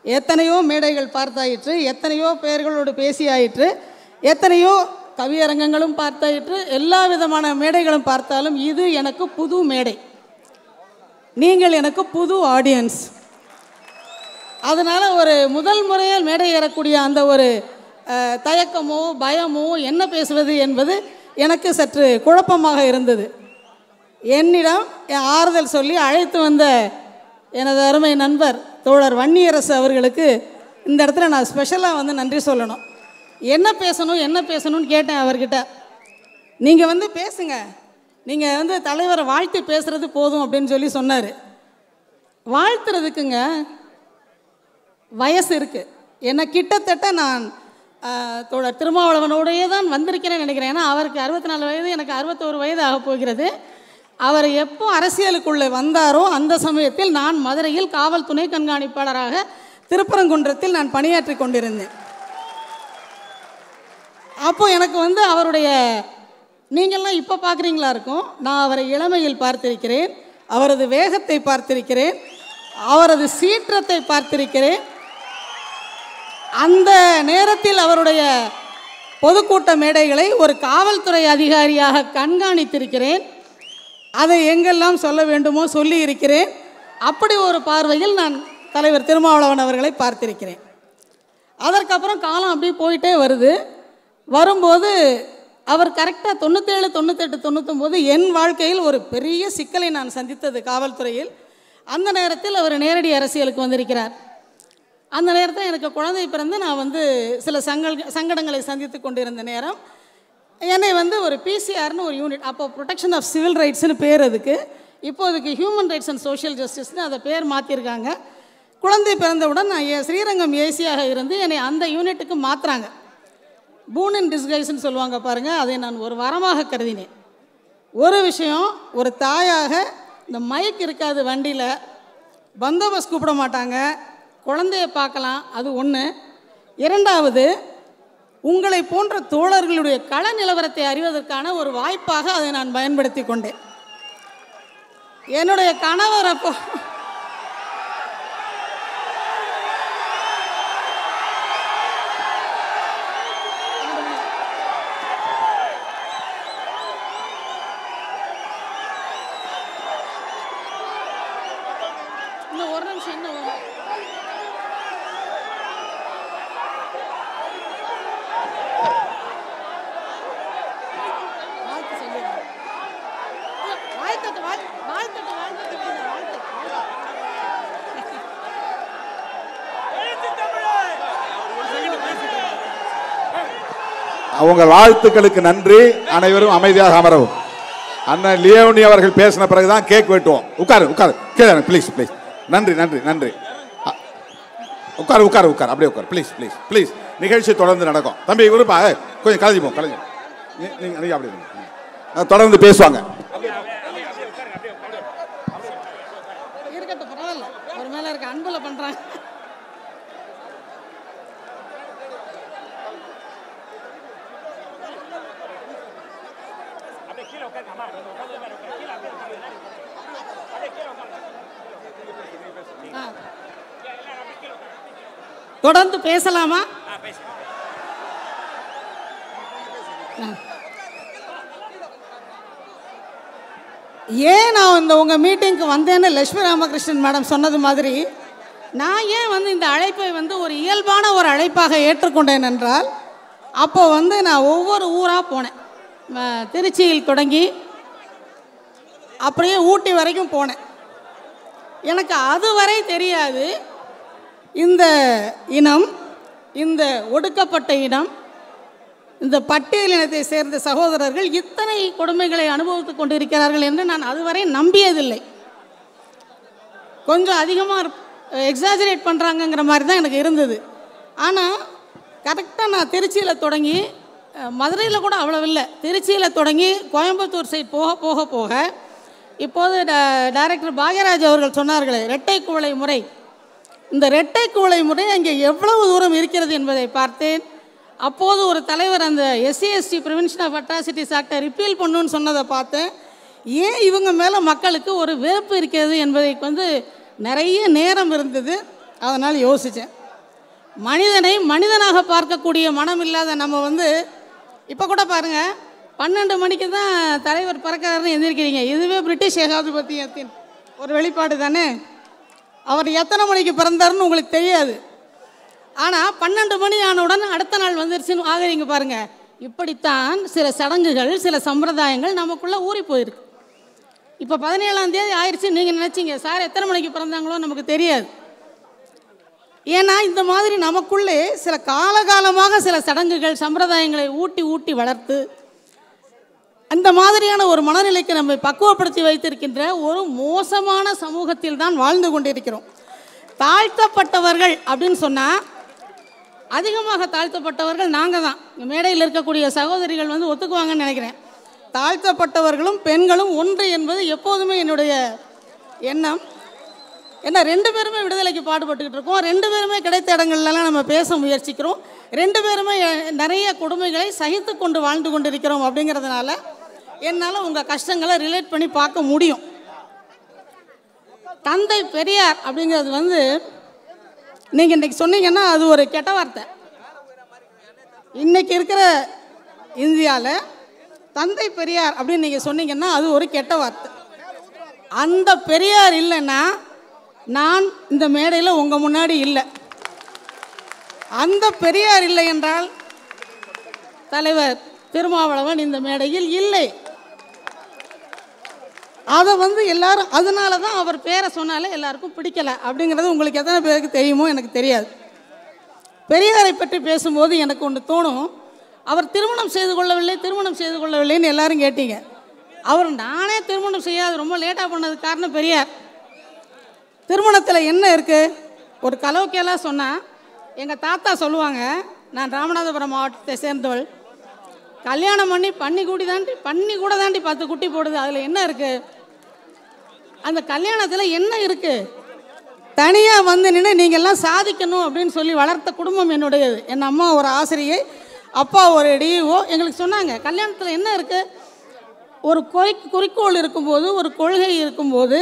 எத்தனையோ மேடைகள் பார்த்தாயிற்று, எத்தனையோ பெயர்களோடு பேசியாயிற்று, எத்தனையோ கவியரங்கங்களும் பார்த்தாயிற்று, எல்லா விதமான மேடைகளும் பார்த்தாலும் இது எனக்கு புது மேடை. நீங்கள் எனக்கு புது ஆடியன்ஸ். அதனால் ஒரு முதல் முறையில் மேடை ஏறக்கூடிய அந்த ஒரு தயக்கமோ பயமோ என்ன பேசுவது என்பது எனக்கு சற்று குழப்பமாக இருந்தது. என்னிடம் ஆறுதல் சொல்லி அழைத்து வந்த எனது அருமை நண்பர் தோழர் வன்னியரசு அவர்களுக்கு இந்த இடத்துல நான் ஸ்பெஷலாக நன்றி சொல்லணும். என்ன பேசணும்னு கேட்டேன் அவர்கிட்ட. நீங்கள் பேசுங்க, நீங்கள் தலைவரை வாழ்த்து பேசுகிறது போதும் அப்படின்னு சொல்லி சொன்னார். வாழ்த்துறதுக்குங்க வயசு இருக்குது. என்ன கிட்டத்தட்ட நான் தோழர் திருமாவளவனோடையே தான் வந்திருக்கிறேன்னு நினைக்கிறேன். ஏன்னா அவருக்கு 64 வயது, எனக்கு 61 வயது ஆக போகிறது. அவர் எப்போ அரசியலுக்குள்ளே வந்தாரோ அந்த சமயத்தில் நான் மதுரையில் காவல் துணை கண்காணிப்பாளராக திருப்பரங்குன்றத்தில் நான் பணியாற்றி கொண்டிருந்தேன். அப்போ எனக்கு அவருடைய நீங்கள்லாம் இப்போ பார்க்குறீங்களா இருக்கும், நான் அவரை இளமையில் பார்த்திருக்கிறேன், அவரது வேகத்தை பார்த்திருக்கிறேன், அவரது சீற்றத்தை பார்த்திருக்கிறேன். அந்த நேரத்தில் அவருடைய பொதுக்கூட்ட மேடைகளை ஒரு காவல்துறை அதிகாரியாக கண்காணித்திருக்கிறேன். அதை எங்கெல்லாம் சொல்ல வேண்டுமோ சொல்லி இருக்கிறேன். அப்படி ஒரு பார்வையில் நான் தலைவர் திருமாவளவன் அவர்களை பார்த்திருக்கிறேன். அதற்கப்புறம் காலம் அப்படியே போயிட்டே வரும்போது அவர் கரெக்டாக 97, 98, 99 என் வாழ்க்கையில் ஒரு பெரிய சிக்கலை நான் சந்தித்தது காவல்துறையில். அந்த நேரத்தில் அவர் நேரடி அரசியலுக்கு வந்திருக்கிறார். அந்த நேரத்தில் எனக்கு குழந்தை பிறந்து நான் சில சங்கடங்களை சந்தித்து கொண்டிருந்த நேரம் என்னை ஒரு பிசிஆர்னு ஒரு யூனிட், அப்போ ப்ரொடெக்ஷன் ஆஃப் சிவில் ரைட்ஸ்னு பேர், அதுக்கு இப்போ அதுக்கு ஹியூமன் ரைட்ஸ் அண்ட் சோஷியல் ஜஸ்டிஸ்னு அதை பேர் மாற்றிருக்காங்க. குழந்தை பிறந்தவுடன் நான் ஸ்ரீரங்கம் ஏசியாக இருந்து என்னை அந்த யூனிட்டுக்கு மாற்றுறாங்க. பூன் இன் டிஸ்கைஸ்ன்னு சொல்லுவாங்க பாருங்கள், அதை நான் ஒரு வரமாக கருதினேன். ஒரு விஷயம், ஒரு தாயாக இந்த மைக் இருக்காது வண்டியில், பந்தோபஸ்த் கூப்பிட மாட்டாங்க, குழந்தைய பார்க்கலாம், அது ஒன்று. இரண்டாவது, உங்களை போன்ற தோழர்களுடைய கள நிலவரத்தை அறிவதற்கான ஒரு வாய்ப்பாக அதை நான் பயன்படுத்தி கொண்டேன். என்னுடைய கணவர் அப்போ இன்னும் ஒரு நிமிஷம் இன்னும் அவங்க வாழ்த்துக்களுக்கு நன்றி. அனைவரும் அமைதியாக அமரவும். அண்ணன் லியோனி அவர்கள் பேசின பிறகுதான் கேக் வெட்டுவோம். உட்காரு கேளு ப்ளீஸ் ப்ளீஸ். நன்றி நன்றி நன்றி. உட்காரு அப்படியே உட்காரு ப்ளீஸ் ப்ளீஸ் ப்ளீஸ். நிகழ்ச்சி தொடர்ந்து நடக்கும். தம்பி விருப்பா கொஞ்சம் கலைஞ்சி நீங்கள் அப்படி தொடர்ந்து பேசுவாங்க. இருக்கட்டும், பரவாயில்ல, ஒரு மேலே இருக்க அன்பில் பண்ணுறாங்க. தொடர்ந்து பேசலாமா? ஏன் நான் உங்க மீட்டிங்க்கு வந்தேன்னு லட்சுமி ராமகிருஷ்ணன் மேடம் சொன்னது மாதிரி நான் ஏன் இந்த அழைப்பை ஒரு இயல்பான ஒரு அழைப்பாக ஏற்றுக்கொண்டேன் என்றால், அப்போ நான் ஒவ்வொரு ஊராக போனேன். திருச்சியில் தொடங்கி அப்படியே ஊட்டி வரைக்கும் போனேன். எனக்கு அதுவரை தெரியாது இந்த இனம், இந்த ஒடுக்கப்பட்ட இனம், இந்த பட்டியல் இனத்தை சேர்ந்த சகோதரர்கள் இத்தனை கொடுமைகளை அனுபவித்துக் கொண்டிருக்கிறார்கள் என்று நான் அதுவரை நம்பியதில்லை. கொஞ்சம் அதிகமாக எக்ஸாஜரேட் பண்ணுறாங்கங்கிற மாதிரி தான் எனக்கு இருந்தது. ஆனால் கரெக்டாக நான் திருச்சியில் தொடங்கி, மதுரையில் கூட அவ்வளோ இல்லை, திருச்சியில் தொடங்கி கோயம்புத்தூர் சைட் போக போக இப்போது டைரக்டர் பாக்யராஜ் அவர்கள் சொன்னார்களே இரட்டை குவளை முறை, இந்த இரட்டை குவளை முறை அங்கே எவ்வளவு தூரம் இருக்கிறது என்பதை பார்த்தேன். அப்போது ஒரு தலைவர் அந்த SC/ST ப்ரிவென்ஷன் ஆஃப் அட்ராசிட்டிஸ் ஆக்டை ரிப்பீல் பண்ணுன்னு சொன்னதை பார்த்தேன். ஏன் இவங்க மேலே மக்களுக்கு ஒரு வெறுப்பு இருக்கிறது என்பதை நிறைய நேரம் இருந்தது. அதனால் யோசித்தேன். மனிதனை மனிதனாக பார்க்கக்கூடிய மனம் இல்லாத நம்ம வந்து இப்போ கூட பாருங்கள், 12 மணிக்கு தான் தலைவர் பிறக்கிறாருன்னு எந்திரிக்கிறீங்க. இதுவே பிரிட்டிஷ் ஏகாதிபத்தியத்தின் ஒரு வெளிப்பாடு தானே. அவர் எத்தனை மணிக்கு பிறந்தாருன்னு உங்களுக்கு தெரியாது. ஆனால் 12 மணி ஆனவுடன் அடுத்த நாள் வந்துருச்சுன்னு ஆகிறீங்க பாருங்கள். இப்படித்தான் சில சடங்குகள், சில சம்பிரதாயங்கள் நமக்குள்ளே ஊறி போயிருக்கு. இப்போ 17ஆம் தேதி ஆயிடுச்சு, நீங்கள் நினச்சிங்க சார் எத்தனை மணிக்கு பிறந்தாங்களோ நமக்கு தெரியாது. ஏன்னா இந்த மாதிரி நமக்குள்ளே சில காலகாலமாக சில சடங்குகள், சம்பிரதாயங்களை ஊட்டி ஊட்டி வளர்த்து அந்த மாதிரியான ஒரு மனநிலைக்கு நம்மை பக்குவப்படுத்தி வைத்திருக்கின்ற ஒரு மோசமான சமூகத்தில் தான் வாழ்ந்து கொண்டிருக்கிறோம். தாழ்த்தப்பட்டவர்கள் அப்படின்னு சொன்னால் அதிகமாக தாழ்த்தப்பட்டவர்கள் நாங்கள் தான். மேடையில் இருக்கக்கூடிய சகோதரிகள் வந்து ஒத்துக்குவாங்கன்னு நினைக்கிறேன். தாழ்த்தப்பட்டவர்களும் பெண்களும் ஒன்று என்பது எப்போதுமே என்னுடைய எண்ணம். ஏன்னா 2 பேருமே விடுதலைக்கு பாடுபட்டுக்கிட்டு இருக்கோம். 2 பேருமே கிடைத்த இடங்கள்லாம் நம்ம பேச முயற்சிக்கிறோம். 2 பேருமே நிறைய கொடுமைகளை சகித்து கொண்டு வாழ்ந்து கொண்டிருக்கிறோம். அப்படிங்கிறதுனால என்னால் உங்கள் கஷ்டங்களை ரிலேட் பண்ணி பார்க்க முடியும். தந்தை பெரியார் அப்படிங்கிறது வந்து நீங்கள் இன்றைக்கி சொன்னீங்கன்னா அது ஒரு கெட்ட வார்த்தை. இன்றைக்கி இருக்கிற இந்தியாவில் தந்தை பெரியார் அப்படின்னு நீங்கள் சொன்னீங்கன்னா அது ஒரு கெட்ட வார்த்தை. அந்த பெரியார் இல்லைன்னா நான் இந்த மேடையில் உங்கள் முன்னாடி இல்லை. அந்த பெரியார் இல்லை என்றால் தலைவர் திருமாவளவன் இந்த மேடையில் இல்லை. அதை வந்து எல்லாரும் அதனால தான் அவர் பேரை சொன்னாலே எல்லாருக்கும் பிடிக்கலை. அப்படிங்கிறது உங்களுக்கு எத்தனை பேருக்கு தெரியுமோ எனக்கு தெரியாது. பெரியாரை பற்றி பேசும்போது எனக்கு ஒன்று தோணும். அவர் திருமணம் செய்து கொள்ளவில்லைன்னு எல்லாரும் கேட்டீங்க. அவர் நானே திருமணம் செய்யாது ரொம்ப லேட்டாக பண்ணதுக்கு காரணம் பெரியார். திருமணத்தில் என்ன இருக்குது? ஒரு கலோக்கியெல்லாம் சொன்னால் எங்கள் தாத்தா சொல்லுவாங்க, நான் ராமநாதபுரம் மாவட்டத்தை சேர்ந்தவள், கல்யாணம் பண்ணி கூட தாண்டி 10 குட்டி போடுது. அதில் என்ன இருக்குது? அந்த கல்யாணத்தில் என்ன இருக்குது? தனியாக வந்து நின்று நீங்கள்லாம் சாதிக்கணும் அப்படின்னு சொல்லி வளர்த்த குடும்பம் என்னுடையது. என் அம்மா ஒரு ஆசிரியை, அப்பா ஒரு டிஓ. எங்களுக்கு சொன்னாங்க கல்யாணத்தில் என்ன இருக்குது? ஒரு குறிக்கோள் இருக்கும்போது, ஒரு கொள்கை இருக்கும்போது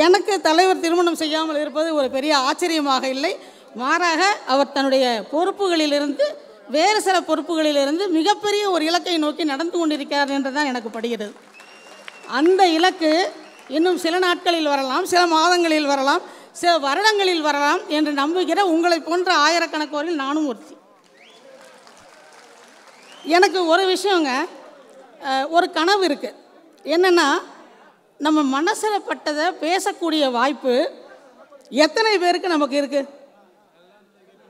எனக்கு தலைவர் திருமணம் செய்யாமல் இருப்பது ஒரு பெரிய ஆச்சரியமாக இல்லை. மாறாக அவர் தன்னுடைய பொறுப்புகளிலிருந்து வேறு சில பொறுப்புகளிலிருந்து மிகப்பெரிய ஒரு இலக்கை நோக்கி நடந்து கொண்டிருக்கிறார் என்று தான் எனக்கு படுகிறது. அந்த இலக்கு இன்னும் சில நாட்களில் வரலாம், சில மாதங்களில் வரலாம், சில வருடங்களில் வரலாம் என்று நம்புகிற உங்களை போன்ற ஆயிரக்கணக்கோரில் நானும் ஒருத்தி. எனக்கு ஒரு விஷயங்க, ஒரு கனவு இருக்குது. என்னென்னா, நம்ம மனசில் பட்டதை பேசக்கூடிய வாய்ப்பு எத்தனை பேருக்கு நமக்கு இருக்குது?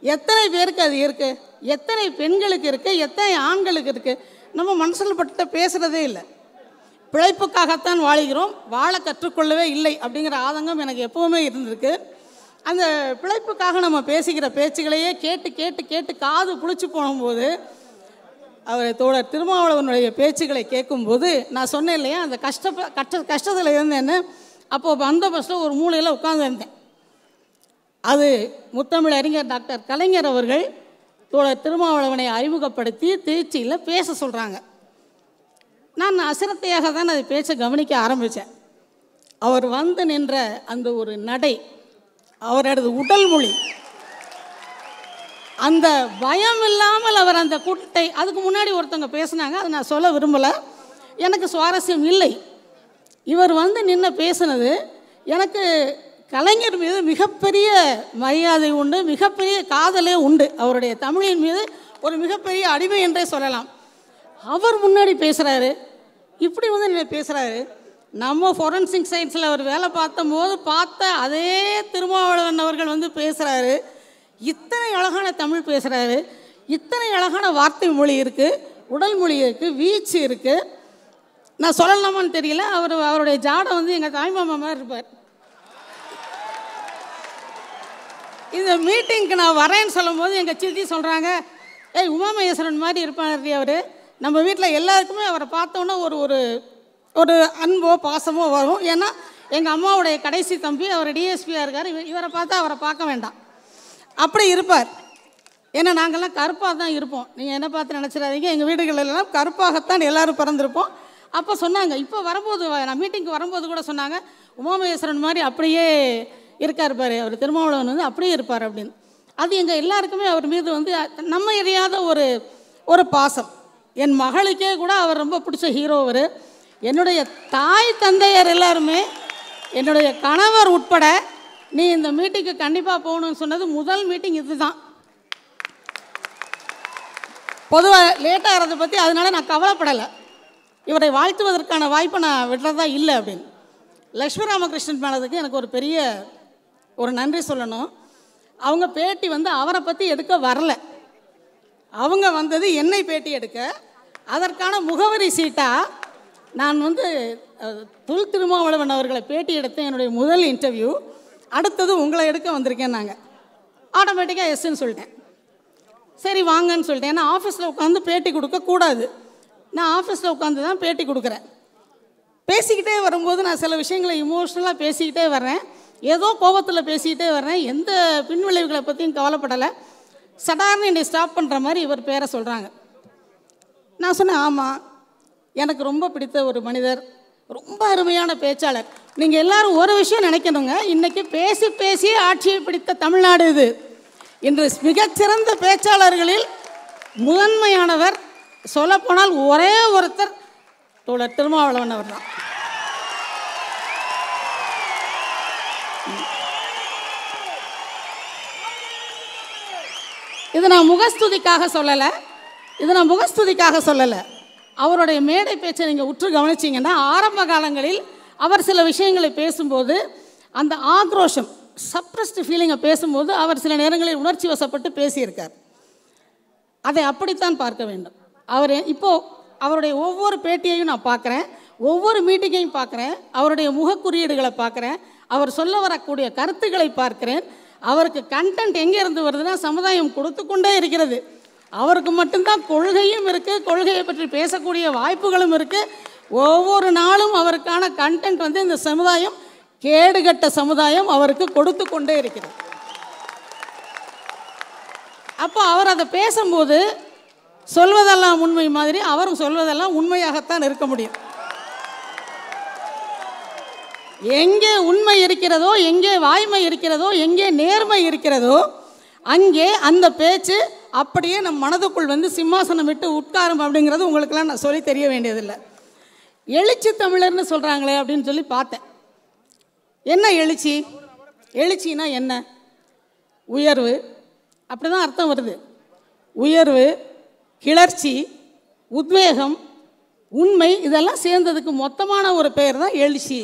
எத்தனை பேருக்கு அது இருக்குது? எத்தனை பெண்களுக்கு இருக்குது? எத்தனை ஆண்களுக்கு இருக்குது? நம்ம மனசில் பட்டதை பேசுகிறதே இல்லை. பிழைப்புக்காகத்தான் வாழுகிறோம், வாழ கற்றுக்கொள்ளவே இல்லை அப்படிங்கிற ஆதங்கம் எனக்கு எப்போவுமே இருந்திருக்கு. அந்த பிழைப்புக்காக நம்ம பேசுகிற பேச்சுகளையே கேட்டு கேட்டு கேட்டு காது புளிச்சு போகும்போது, அவர் தோழர் திருமாவளவனுடைய பேச்சுகளை கேட்கும்போது நான் சொன்னேன் இல்லையா, அந்த கஷ்டத்தில் இருந்தேன்னு. அப்போது பந்தோபஸ்தில் ஒரு மூலையில் உட்கார்ந்துருந்தேன். அது முத்தமிழ் அறிஞர் டாக்டர் கலைஞர் அவர்கள் தோழர் திருமாவளவனை அறிமுகப்படுத்தி திருச்சியில் பேச சொல்கிறாங்க. நான் அசிரத்தையாக தான் அதை பேச்ச கவனிக்க ஆரம்பித்தேன். அவர் வந்து நின்ற அந்த ஒரு நடை, அவரது உடல் மொழி, அந்த பயம் இல்லாமல் அவர் அந்த கூட்டத்தை, அதுக்கு முன்னாடி ஒருத்தவங்க பேசினாங்க, அதை நான் சொல்ல விரும்பலை, எனக்கு சுவாரஸ்யம் இல்லை. இவர் வந்து நின்று பேசினது எனக்கு கலைஞர் மீது மிகப்பெரிய மரியாதை உண்டு, மிகப்பெரிய காதலே உண்டு. அவருடைய தமிழின் மீது ஒரு மிகப்பெரிய அடிமை என்றே சொல்லலாம். அவர் முன்னாடி பேசுகிறாரு, இப்படி வந்து நின்று பேசுகிறாரு. நம்ம ஃபோரன்சிக் சயின்ஸில் அவர் வேலை பார்த்தம்போது பார்த்த அதே திருமாவளவன் அவர்கள் வந்து பேசுகிறாரு. இத்தனை அழகான தமிழ் பேசுகிறாரு, இத்தனை அழகான வார்த்தை மொழி இருக்குது, உடல் மொழி இருக்குது, வீச்சு இருக்குது. நான் சொல்லலாமான்னு தெரியல, அவருடைய ஜாடை வந்து எங்கள் தாய்மாமா மாதிரி இருப்பார். இந்த மீட்டிங்க்கு நான் வரேன்னு சொல்லும்போது எங்கள் சித்தி சொல்கிறாங்க, ஏய் உமாமகேஸ்வரன் மாதிரி இருப்பார் அவர், நம்ம வீட்டில் எல்லாருக்குமே அவரை பார்த்தோன்னா ஒரு ஒரு ஒரு அன்போ பாசமோ வரும். ஏன்னா எங்கள் அம்மாவுடைய கடைசி தம்பி அவர் டிஎஸ்பியாக இருக்கார், இவரை பார்த்தா அவரை பார்க்க வேண்டாம், அப்படி இருப்பார். ஏன்னா நாங்கள்லாம் கருப்பாக தான் இருப்போம், நீங்கள் என்ன பார்த்து நினச்சிடாதீங்க, எங்கள் வீடுகளெல்லாம் கருப்பாகத்தான் எல்லோரும் பிறந்திருப்போம். அப்போ சொன்னாங்க, இப்போ வரும்போது நான் மீட்டிங்க்கு வரும்போது கூட சொன்னாங்க, உமாமகேஸ்வரன் மாதிரி அப்படியே இருக்கார் பாரு, அவர் திருமாவளவன் வந்து அப்படியே இருப்பார் அப்படின்னு. அது எங்கள் எல்லாருக்குமே அவர் மீது வந்து நம்ம எறியாத ஒரு பாசம். என் மகளுக்கே கூட அவர் ரொம்ப பிடிச்ச ஹீரோ அவர். என்னுடைய தாய் தந்தையர் எல்லாருமே, என்னுடைய கணவர் உட்பட, நீ இந்த மீட்டிங்கு கண்டிப்பாக போகணும்னு சொன்னது முதல் மீட்டிங் இது தான். பொதுவாக லேட்டாக ஆகிறத பற்றி அதனால நான் கவலைப்படலை. இவரை வாழ்த்துவதற்கான வாய்ப்பை நான் விடுறதா இல்லை அப்படின்னு. லக்ஷ்மி ராமகிருஷ்ணன் மேலதுக்கு எனக்கு ஒரு பெரிய நன்றி சொல்லணும். அவங்க பேட்டி வந்து அவரை பற்றி எடுக்க வரல, அவங்க வந்தது என்னை பேட்டி எடுக்க. அதற்கான முகவரி சீட்டாக நான் வந்து தொல் திருமாவளவன் அவர்களை பேட்டி எடுத்தேன். என்னுடைய முதல் இன்டர்வியூ. அடுத்தது உங்களை எடுக்க வந்திருக்கேன். நாங்கள் ஆட்டோமேட்டிக்காக எஸ்ன்னு சொல்லிட்டேன். சரி வாங்கன்னு சொல்லிட்டேன். ஏன்னா ஆஃபீஸில் உட்காந்து பேட்டி கொடுக்கக்கூடாது. நான் ஆஃபீஸில் உட்காந்து தான் பேட்டி கொடுக்குறேன். பேசிக்கிட்டே வரும்போது நான் சில விஷயங்களை இமோஷ்னலாக பேசிக்கிட்டே வர்றேன், ஏதோ கோபத்தில் பேசிக்கிட்டே வர்றேன், எந்த பின்விளைவுகளை பற்றியும் கவலைப்படலை. சடார்னு என்னை ஸ்டாப் பண்ணுற மாதிரி இவர் பேரை சொல்கிறாங்க. நான் சொன்னேன், ஆமாம், எனக்கு ரொம்ப பிடித்த ஒரு மனிதர், ரொம்ப அருமையான பேச்சாளர். நீங்கள் எல்லோரும் ஒரு விஷயம் நினைக்கணுங்க, இன்றைக்கி பேசி பேசி ஆட்சியை பிடித்த தமிழ்நாடு இது. இன்று மிகச்சிறந்த பேச்சாளர்களில் முதன்மையானவர், சொல்லப்போனால் ஒரே ஒருத்தர் தோழர் திருமாவளவன் அவர் தான். இது நான் முகஸ்துதிக்காக சொல்லலை, அவருடைய மேடை பேச்சை நீங்கள் உற்று கவனிச்சிங்கன்னா, ஆரம்ப காலங்களில் அவர் சில விஷயங்களை பேசும்போது அந்த ஆக்ரோஷம், சப்ரஸ்டு ஃபீலிங்கை பேசும்போது அவர் சில நேரங்களில் உணர்ச்சி வசப்பட்டு பேசியிருக்கார். அதை அப்படித்தான் பார்க்க வேண்டும். அவர் இப்போது அவருடைய ஒவ்வொரு பேட்டியையும் நான் பார்க்குறேன், ஒவ்வொரு மீட்டிங்கையும் பார்க்குறேன், அவருடைய முகக்குறியீடுகளை பார்க்குறேன், அவர் சொல்ல வரக்கூடிய கருத்துக்களை பார்க்கிறேன். அவருக்கு கண்டென்ட் எங்கே இருந்து வருதுன்னா, சமுதாயம் கொடுத்து கொண்டே இருக்கிறது. அவருக்கு மட்டும்தான் கொள்கையும் இருக்குது, கொள்கையை பற்றி பேசக்கூடிய வாய்ப்புகளும் இருக்குது. ஒவ்வொரு நாளும் அவருக்கான கண்டென்ட் வந்து இந்த சமுதாயம், கேடுகட்ட சமுதாயம் அவருக்கு கொடுத்து கொண்டே இருக்கிறது. அப்போ அவர் அதை பேசும்போது சொல்வதெல்லாம் உண்மை மாதிரி அவரும் சொல்வதெல்லாம் உண்மையாகத்தான் இருக்க முடியும். எங்கே உண்மை இருக்கிறதோ, எங்கே வாய்மை இருக்கிறதோ, எங்கே நேர்மை இருக்கிறதோ, அங்கே அந்த பேச்சு அப்படியே நம் மனதுக்குள் வந்து சிம்மாசனம் விட்டு உட்காரும். அப்படிங்கிறது உங்களுக்கெல்லாம் நான் சொல்லி தெரிய வேண்டியதில்லை. எழுச்சி தமிழர்னு சொல்கிறாங்களே அப்படின்னு சொல்லி பார்த்தேன். என்ன எழுச்சி? எழுச்சின்னா என்ன? உயர்வு, அப்படி தான் அர்த்தம் வருது. உயர்வு, கிளர்ச்சி, உத்வேகம், உண்மை, இதெல்லாம் சேர்ந்ததுக்கு மொத்தமான ஒரு பெயர் தான் எழுச்சி.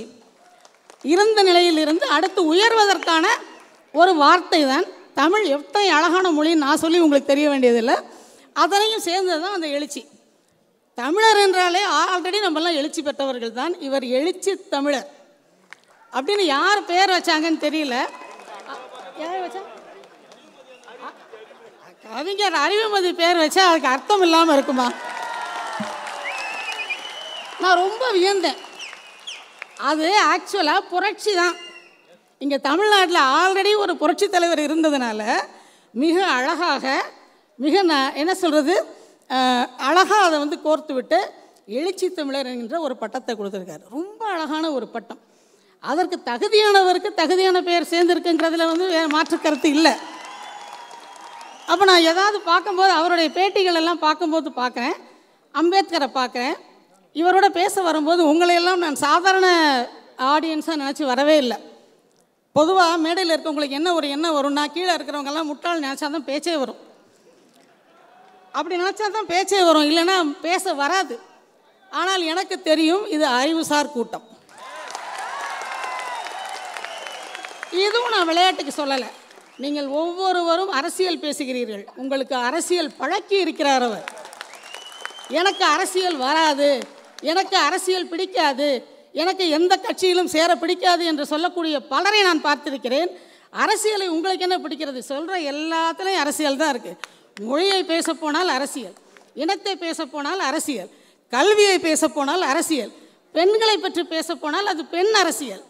இருந்த நிலையிலிருந்து அடுத்து உயர்வதற்கான ஒரு வார்த்தை தான் தமிழ். எத்தனை அழகான மொழின்னு நான் சொல்லி உங்களுக்கு தெரிய வேண்டியதில்லை. அதனையும் சேர்ந்தது தான் அந்த எழுச்சி. தமிழர் என்றாலே ஆல்ரெடி நம்மெல்லாம் எழுச்சி பெற்றவர்கள் தான். இவர் எழுச்சி தமிழர் அப்படின்னு யார் பேர் வச்சாங்கன்னு தெரியல. யார் வச்சா? கவிஞர் அறிவுமதி பேர் வச்சா அதுக்கு அர்த்தம் இல்லாமல் இருக்குமா? நான் ரொம்ப வியந்தேன். அது ஆக்சுவலாக புரட்சி தான். இங்கே தமிழ்நாட்டில் ஆல்ரெடி ஒரு புரட்சி தலைவர் இருந்ததுனால மிக அழகாக, என்ன சொல்கிறது, அழகாக அதை வந்து கோர்த்து விட்டு எழுச்சி தமிழர் என்கின்ற ஒரு பட்டத்தை கொடுத்துருக்காரு. ரொம்ப அழகான ஒரு பட்டம். அதற்கு தகுதியானவருக்கு தகுதியான பேர் சேர்ந்துருக்குங்கிறதுல வந்து வேறு மாற்று கருத்து இல்லை. அப்போ நான் ஏதாவது பார்க்கும்போது, அவருடைய பேட்டிகள் எல்லாம் பார்க்கும்போது பார்க்குறேன், அம்பேத்கரை பார்க்குறேன். இவரோட பேச வரும்போது உங்களையெல்லாம் நான் சாதாரண ஆடியன்ஸாக நினச்சி வரவே இல்லை. பொதுவாக மேடையில் இருக்கவங்களுக்கு என்ன வரும்னா, கீழே இருக்கிறவங்கெல்லாம் முட்டாள் நினச்சா தான் பேச்சே வரும். அப்படி நினச்சா தான் பேச்சே வரும், இல்லைன்னா பேச வராது. ஆனால் எனக்கு தெரியும் இது அறிவுசார் கூட்டம். இதுவும் நான் விளையாட்டுக்கு சொல்லலை. நீங்கள் ஒவ்வொருவரும் அரசியல் பேசுகிறீர்கள், உங்களுக்கு அரசியல் பழக்கி இருக்கிறார் அவர். எனக்கு அரசியல் வராது, எனக்கு அரசியல் பிடிக்காது, எனக்கு எந்த கட்சியிலும் சேர பிடிக்காது என்று சொல்லக்கூடிய பலரை நான் பார்த்திருக்கிறேன். அரசியலை உங்களுக்கு என்ன பிடிக்கிறது? சொல்கிற எல்லாத்துலேயும் அரசியல் தான் இருக்குது. மொழியை பேச போனால் அரசியல், இனத்தை பேச போனால் அரசியல், கல்வியை பேச போனால் அரசியல், பெண்களை பற்றி பேச போனால் அது பெண் அரசியல்,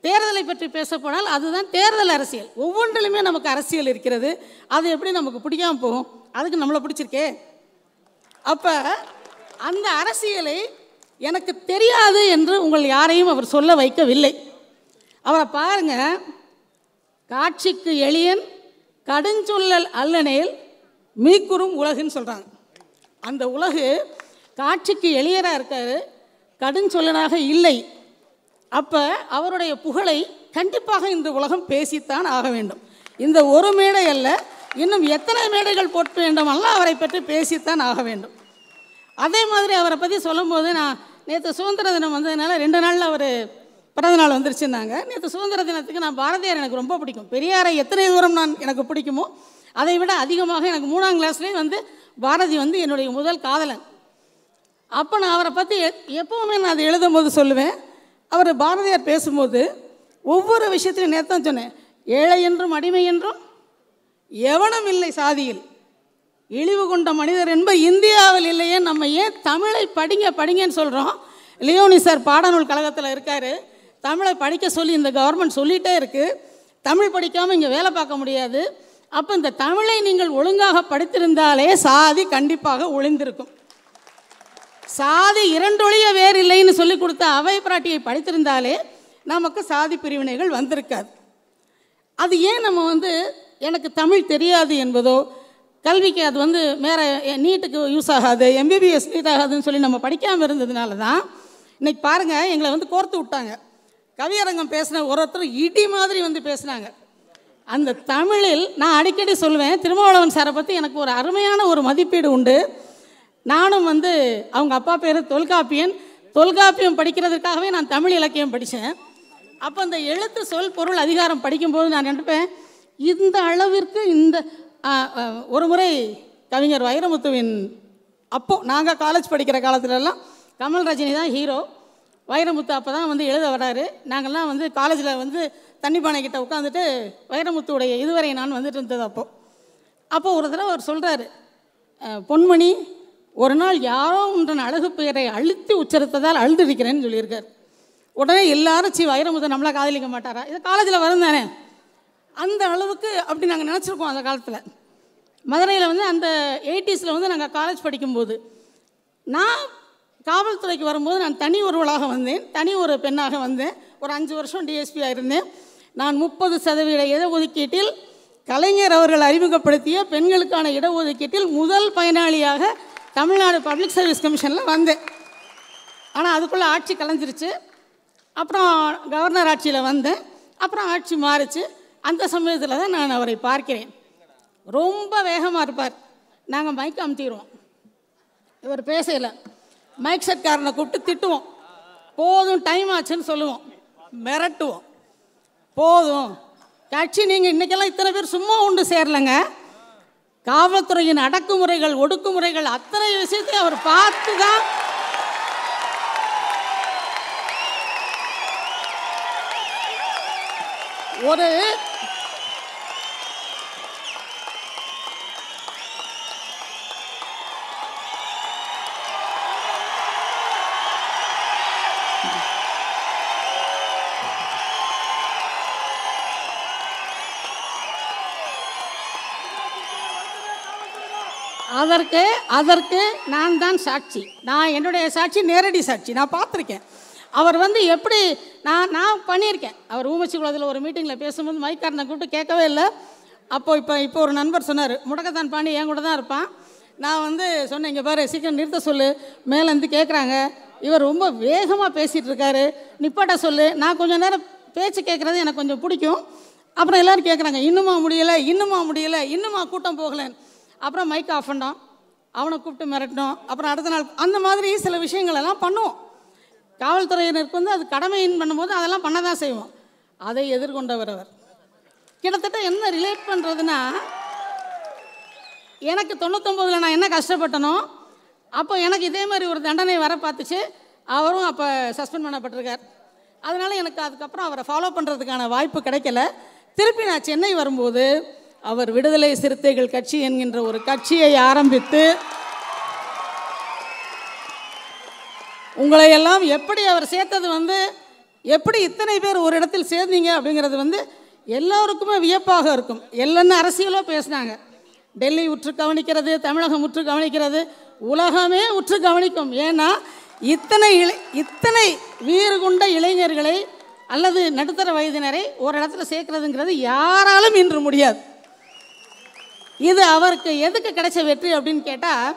தேர்தலை பற்றி பேச போனால் அதுதான் தேர்தல் அரசியல். ஒவ்வொன்றிலுமே நமக்கு அரசியல் இருக்கிறது. அது எப்படி நமக்கு பிடிக்காமல் போகும்? அதுக்கு நம்மளை பிடிச்சிருக்கே. அப்போ அந்த அரசியலை எனக்கு தெரியாது என்று உங்கள் யாரையும் அவர் சொல்ல வைக்கவில்லை. அவரை பாருங்கள், காட்சிக்கு எளியன் கடுஞ்சொல்லல் அல்லனேல் மீக்குறும் உலகுன்னு சொல்கிறாங்க. அந்த உலகு காட்சிக்கு எளியராக இருக்கார், கடுஞ்சொல்லனாக இல்லை. அப்போ அவருடைய புகழை கண்டிப்பாக இந்த உலகம் பேசித்தான் ஆக வேண்டும். இந்த ஒரு மேடை அல்ல, இன்னும் எத்தனை மேடைகள் போட்ட வேண்டுமெல்லாம் அவரை பற்றி பேசித்தான் ஆக வேண்டும். அதே மாதிரி அவரை பற்றி சொல்லும்போது, நான் நேற்று சுதந்திர தினம் வந்ததுனால 2 நாளில் அவர் பிறந்தநாள் வந்துருச்சுன்னாங்க. நேற்று சுதந்திர தினத்துக்கு நான் பாரதியார் எனக்கு ரொம்ப பிடிக்கும். பெரியாரை எத்தனை தூரம் எனக்கு பிடிக்குமோ அதை விட அதிகமாக எனக்கு 3ஆம் கிளாஸ்லேயே பாரதி என்னுடைய முதல் காதலன். அப்போ நான் அவரை பற்றி எப்போவுமே நான் அதை எழுதும்போது சொல்லுவேன். அவர் பாரதியார் பேசும்போது ஒவ்வொரு விஷயத்தையும் நேற்று சொன்னேன். ஏழை என்றும் அடிமை என்றும் எவனும் இல்லை சாதியில், இழிவு கொண்ட மனிதர் என்பது இந்தியாவில் இல்லையே. நம்ம ஏன் தமிழை படிங்கன்னு சொல்கிறோம்? லியோனி சார் பாடநூல் கழகத்தில் இருக்கார். தமிழை படிக்க சொல்லி இந்த கவர்மெண்ட் சொல்லிகிட்டே இருக்குது. தமிழ் படிக்காமல் இங்கே வேலை பார்க்க முடியாது. அப்போ இந்த தமிழை நீங்கள் ஒழுங்காக படித்திருந்தாலே சாதி கண்டிப்பாக ஒளிந்திருக்கும். சாதி 2 ஒழிய வேறு இல்லைன்னு சொல்லி கொடுத்த அவை பிராட்டியை படித்திருந்தாலே நமக்கு சாதி பிரிவினைகள் வந்திருக்காது. அது ஏன் நம்ம எனக்கு தமிழ் தெரியாது என்பதோ, கல்விக்கு அது வேறு நீட்டுக்கு யூஸ் ஆகாது, எம்பிபிஎஸ் நீட் ஆகாதுன்னு சொல்லி நம்ம படிக்காமல் இருந்ததுனால தான் இன்றைக்கி பாருங்கள் எங்களை கோர்த்து விட்டாங்க. கவியரங்கம் பேசின ஒருத்தர் இடி மாதிரி பேசினாங்க. அந்த தமிழில் நான் அடிக்கடி சொல்லுவேன், திருமாவளவன் சாரை பற்றி எனக்கு ஒரு அருமையான ஒரு மதிப்பீடு உண்டு. நானும் அவங்க அப்பா பேர் தொல்காப்பியன். தொல்காப்பியம் படிக்கிறதுக்காகவே நான் தமிழ் இலக்கியம் படித்தேன். அப்போ அந்த எழுத்து சொல் பொருள் அதிகாரம் படிக்கும்போது நான் நினைப்பேன், இந்த அளவிற்கு ஒரு முறை கவிஞர் வைரமுத்துவின் அப்போது நாங்கள் காலேஜ் படிக்கிற காலத்துலலாம் கமல் ரஜினி தான் ஹீரோ. வைரமுத்து அப்போ தான் எழுத வராரு. நாங்கள்லாம் காலேஜில் தண்ணி பானைக்கிட்ட உட்காந்துட்டு வைரமுத்துடைய இதுவரை நான் இருந்தது. அப்போ ஒரு தடவை அவர் சொல்கிறாரு, பொன்மணி ஒரு நாள் யாரோ ஒன்றன் அழகு பெயரை அழுத்தி உச்சரித்ததால் அழுதுடிக்கிறேன்னு சொல்லியிருக்கார். உடனே எல்லாரும் வைரமுத்து நம்மளா காதலிக்க மாட்டாரா, இது காலேஜில் வரும் தானே, அந்த அளவுக்கு அப்படி நாங்கள் நினச்சிருக்கோம். அந்த காலத்தில் மதுரையில் அந்த 80s நாங்கள் காலேஜ் படிக்கும்போது நான் காவல்துறைக்கு வரும்போது நான் தனி ஒருவளாக வந்தேன், தனி ஒரு பெண்ணாக வந்தேன். ஒரு 5 வருஷம் டிஎஸ்பியாக இருந்தேன். நான் 30% இடஒதுக்கீட்டில் கலைஞர் அவர்கள் அறிமுகப்படுத்திய பெண்களுக்கான இடஒதுக்கீட்டில் முதல் பயனாளியாக தமிழ்நாடு பப்ளிக் சர்வீஸ் கமிஷனில் வந்தேன். ஆனால் அதுக்குள்ளே ஆட்சி கலைஞ்சிருச்சு. அப்புறம் கவர்னர் ஆட்சியில் வந்தேன். அப்புறம் ஆட்சி மாறிச்சு. அந்த சமயத்தில் தான் நான் அவரை பார்க்கிறேன். ரொம்ப வேகமாக இருப்பார். நாங்கள் மைக் அமுத்திடுவோம், இவர் பேசல. மைக் செட்காரனை கூப்பிட்டு திட்டுவோம், போதும் டைம் ஆச்சுன்னு சொல்லுவோம், மிரட்டுவோம். போதும் கட்சி நீங்கள் இன்றைக்கெல்லாம் இத்தனை பேர் சும்மா உண்டு சேரலைங்க. காவல்துறையின் அடக்குமுறைகள் ஒடுக்குமுறைகள் அத்தனை விஷயத்தை அவர் பார்த்து தான் ஒரு அதற்கு நான் தான் சாட்சி. நான் என்னுடைய சாட்சி நேரடி சாட்சி. நான் பார்த்துருக்கேன். அவர் எப்படி நான் பண்ணியிருக்கேன். அவர் ஊமச்சி குளத்தில் ஒரு மீட்டிங்கில் பேசும்போது மைக்காரனை கூப்பிட்டு கேட்கவே இல்லை. இப்போ ஒரு நண்பர் சொன்னார், முடக்கத்தான் பாண்டி என் கூட தான் இருப்பான். நான் சொன்னேன், இங்கே பாரு சீக்கிரம் நிறுத்த சொல்லு, மேலேருந்து கேட்குறாங்க, இவர் ரொம்ப வேகமாக பேசிகிட்டு இருக்காரு, நிப்பாட்ட சொல்லு. நான் கொஞ்சம் நேரம் பேச்சு கேட்குறது எனக்கு கொஞ்சம் பிடிக்கும். அப்புறம் எல்லோரும் கேட்குறாங்க, இன்னுமா முடியலை, இன்னுமா கூட்டம் போகலைன்னு. அப்புறம் மைக் ஆஃப் பண்ணோம், அவனை கூப்பிட்டு மிரட்டணும். அப்புறம் அடுத்த நாள் அந்த மாதிரி சில விஷயங்கள் எல்லாம் பண்ணுவோம். காவல்துறையினருக்கு அது கடமையின் பண்ணும்போது அதெல்லாம் பண்ண தான் செய்வோம். அதை எதிர்கொண்டவர் அவர். கிட்டத்தட்ட என்ன ரிலேட் பண்ணுறதுன்னா, எனக்கு 99 நான் என்ன கஷ்டப்பட்டனோ அப்போ எனக்கு இதே மாதிரி ஒரு தண்டனை வர பார்த்துச்சு. அவரும் அப்போ சஸ்பெண்ட் பண்ணப்பட்டிருக்கார். அதனால் எனக்கு அதுக்கப்புறம் அவரை ஃபாலோ பண்ணுறதுக்கான வாய்ப்பு கிடைக்கல. திருப்பி நான் சென்னை வரும்போது அவர் விடுதலை சிறுத்தைகள் கட்சி என்கின்ற ஒரு கட்சியை ஆரம்பித்து உங்களை எல்லாம் எப்படி அவர் சேர்த்தது எப்படி இத்தனை பேர் ஒரு இடத்தில் சேர்ந்தீங்க அப்படிங்கிறது எல்லோருக்குமே வியப்பாக இருக்கும். எல்லாரும் அரசியலோ பேசினாங்க. டெல்லி உற்று கவனிக்கிறது, தமிழகம் உற்று கவனிக்கிறது, உலகமே உற்று கவனிக்கும். ஏன்னா இத்தனை வீறு கொண்ட இளைஞர்களை அல்லது நடுத்தர வயதினரை ஒரு இடத்துல சேர்க்கறதுங்கிறது யாராலும் இன்று முடியாது. இது அவருக்கு எதுக்கு கிடைச்ச வெற்றி அப்படின்னு கேட்டால்,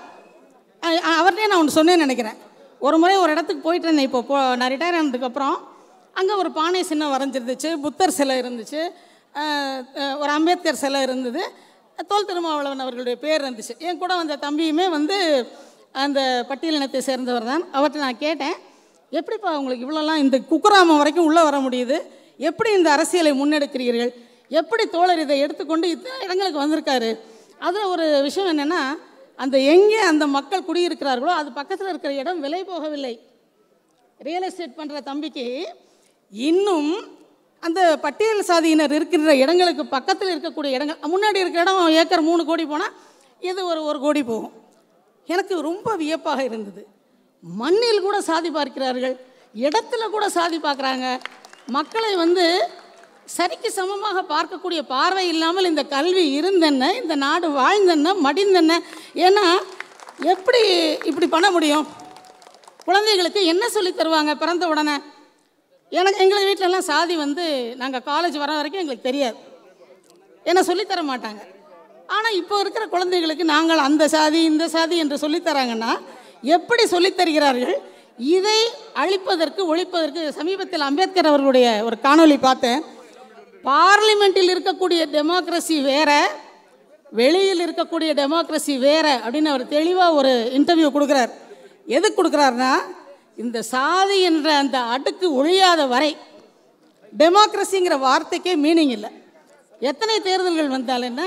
அவர்கிட்டே நான் ஒன்று சொன்னேன்னு நினைக்கிறேன். ஒரு முறை ஒரு இடத்துக்கு போயிட்டு இருந்தேன். இப்போ நான் ரிட்டையர் ஆனதுக்கப்புறம் அங்கே ஒரு பானை சின்னம் வரைஞ்சிருந்துச்சு, புத்தர் சிலை இருந்துச்சு, ஒரு அம்பேத்கர் சிலை இருந்தது, தோல் திருமாவளவன் அவர்களுடைய பேர் இருந்துச்சு. என் கூட வந்த தம்பியுமே வந்து அந்த பட்டியலினத்தை சேர்ந்தவர் தான். அவர்கிட்ட நான் கேட்டேன், எப்படிப்பா உங்களுக்கு இவ்வளோலாம் இந்த குக்கிராமம் வரைக்கும் உள்ளே வர முடியுது, எப்படி இந்த அரசியலை முன்னெடுக்கிறீர்கள், எப்படி தோழர் இதை எடுத்துக்கொண்டு இத்தனை இடங்களுக்கு வந்திருக்காரு? அதில் ஒரு விஷயம் என்னென்னா, அந்த எங்கே அந்த மக்கள் குடியிருக்கிறார்களோ அது பக்கத்தில் இருக்கிற இடம் விலை போகவில்லை. ரியல் எஸ்டேட் பண்ணுற தம்பிக்கு இன்னும் அந்த பட்டியல் சாதியினர் இருக்கின்ற இடங்களுக்கு பக்கத்தில் இருக்கக்கூடிய இடங்கள், முன்னாடி இருக்கிற இடம் ஏக்கர் 3 கோடி போனால் இது ஒரு 1 கோடி போகும். எனக்கு ரொம்ப வியப்பாக இருந்தது. மண்ணில் கூட சாதி பார்க்கிறார்கள், இடத்துல கூட சாதி பார்க்குறாங்க. மக்களை வந்து சரிக்கு சமமாக பார்க்கக்கூடிய பார்வை இல்லாமல் இந்த கல்வி இருந்தென்ன, இந்த நாடு வாழ்ந்தென்ன, மடிந்தென்ன. ஏன்னா எப்படி இப்படி பண்ண முடியும்? குழந்தைகளுக்கு என்ன சொல்லி தருவாங்க பிறந்த உடனே? எங்கள் வீட்டிலலாம் சாதி வந்து நாங்கள் காலேஜ் வர வரைக்கும் எங்களுக்கு தெரியாது, என்ன சொல்லித்தர மாட்டாங்க. ஆனால் இப்போ இருக்கிற குழந்தைகளுக்கு நாங்கள் அந்த சாதி இந்த சாதி என்று சொல்லித்தராங்கன்னா எப்படி சொல்லித்தருகிறார்கள்? இதை அழிப்பதற்கு ஒழிப்பதற்கு சமீபத்தில் அம்பேத்கர் அவர்களுடைய ஒரு காணொளி பார்த்தேன். பார்லிமெண்ட்டில் இருக்கக்கூடிய டெமோக்ரஸி வேற, வெளியில் இருக்கக்கூடிய டெமோக்ரஸி வேற அப்படின்னு அவர் தெளிவாக ஒரு இன்டர்வியூ கொடுக்குறார். எதுக்கு கொடுக்குறாருன்னா, இந்த சாதி என்ற அந்த அடுக்கு ஒழியாத வரை டெமோக்ரஸிங்கிற வார்த்தைக்கே மீனிங் இல்லை. எத்தனை தேர்தல்கள் வந்தால் என்ன,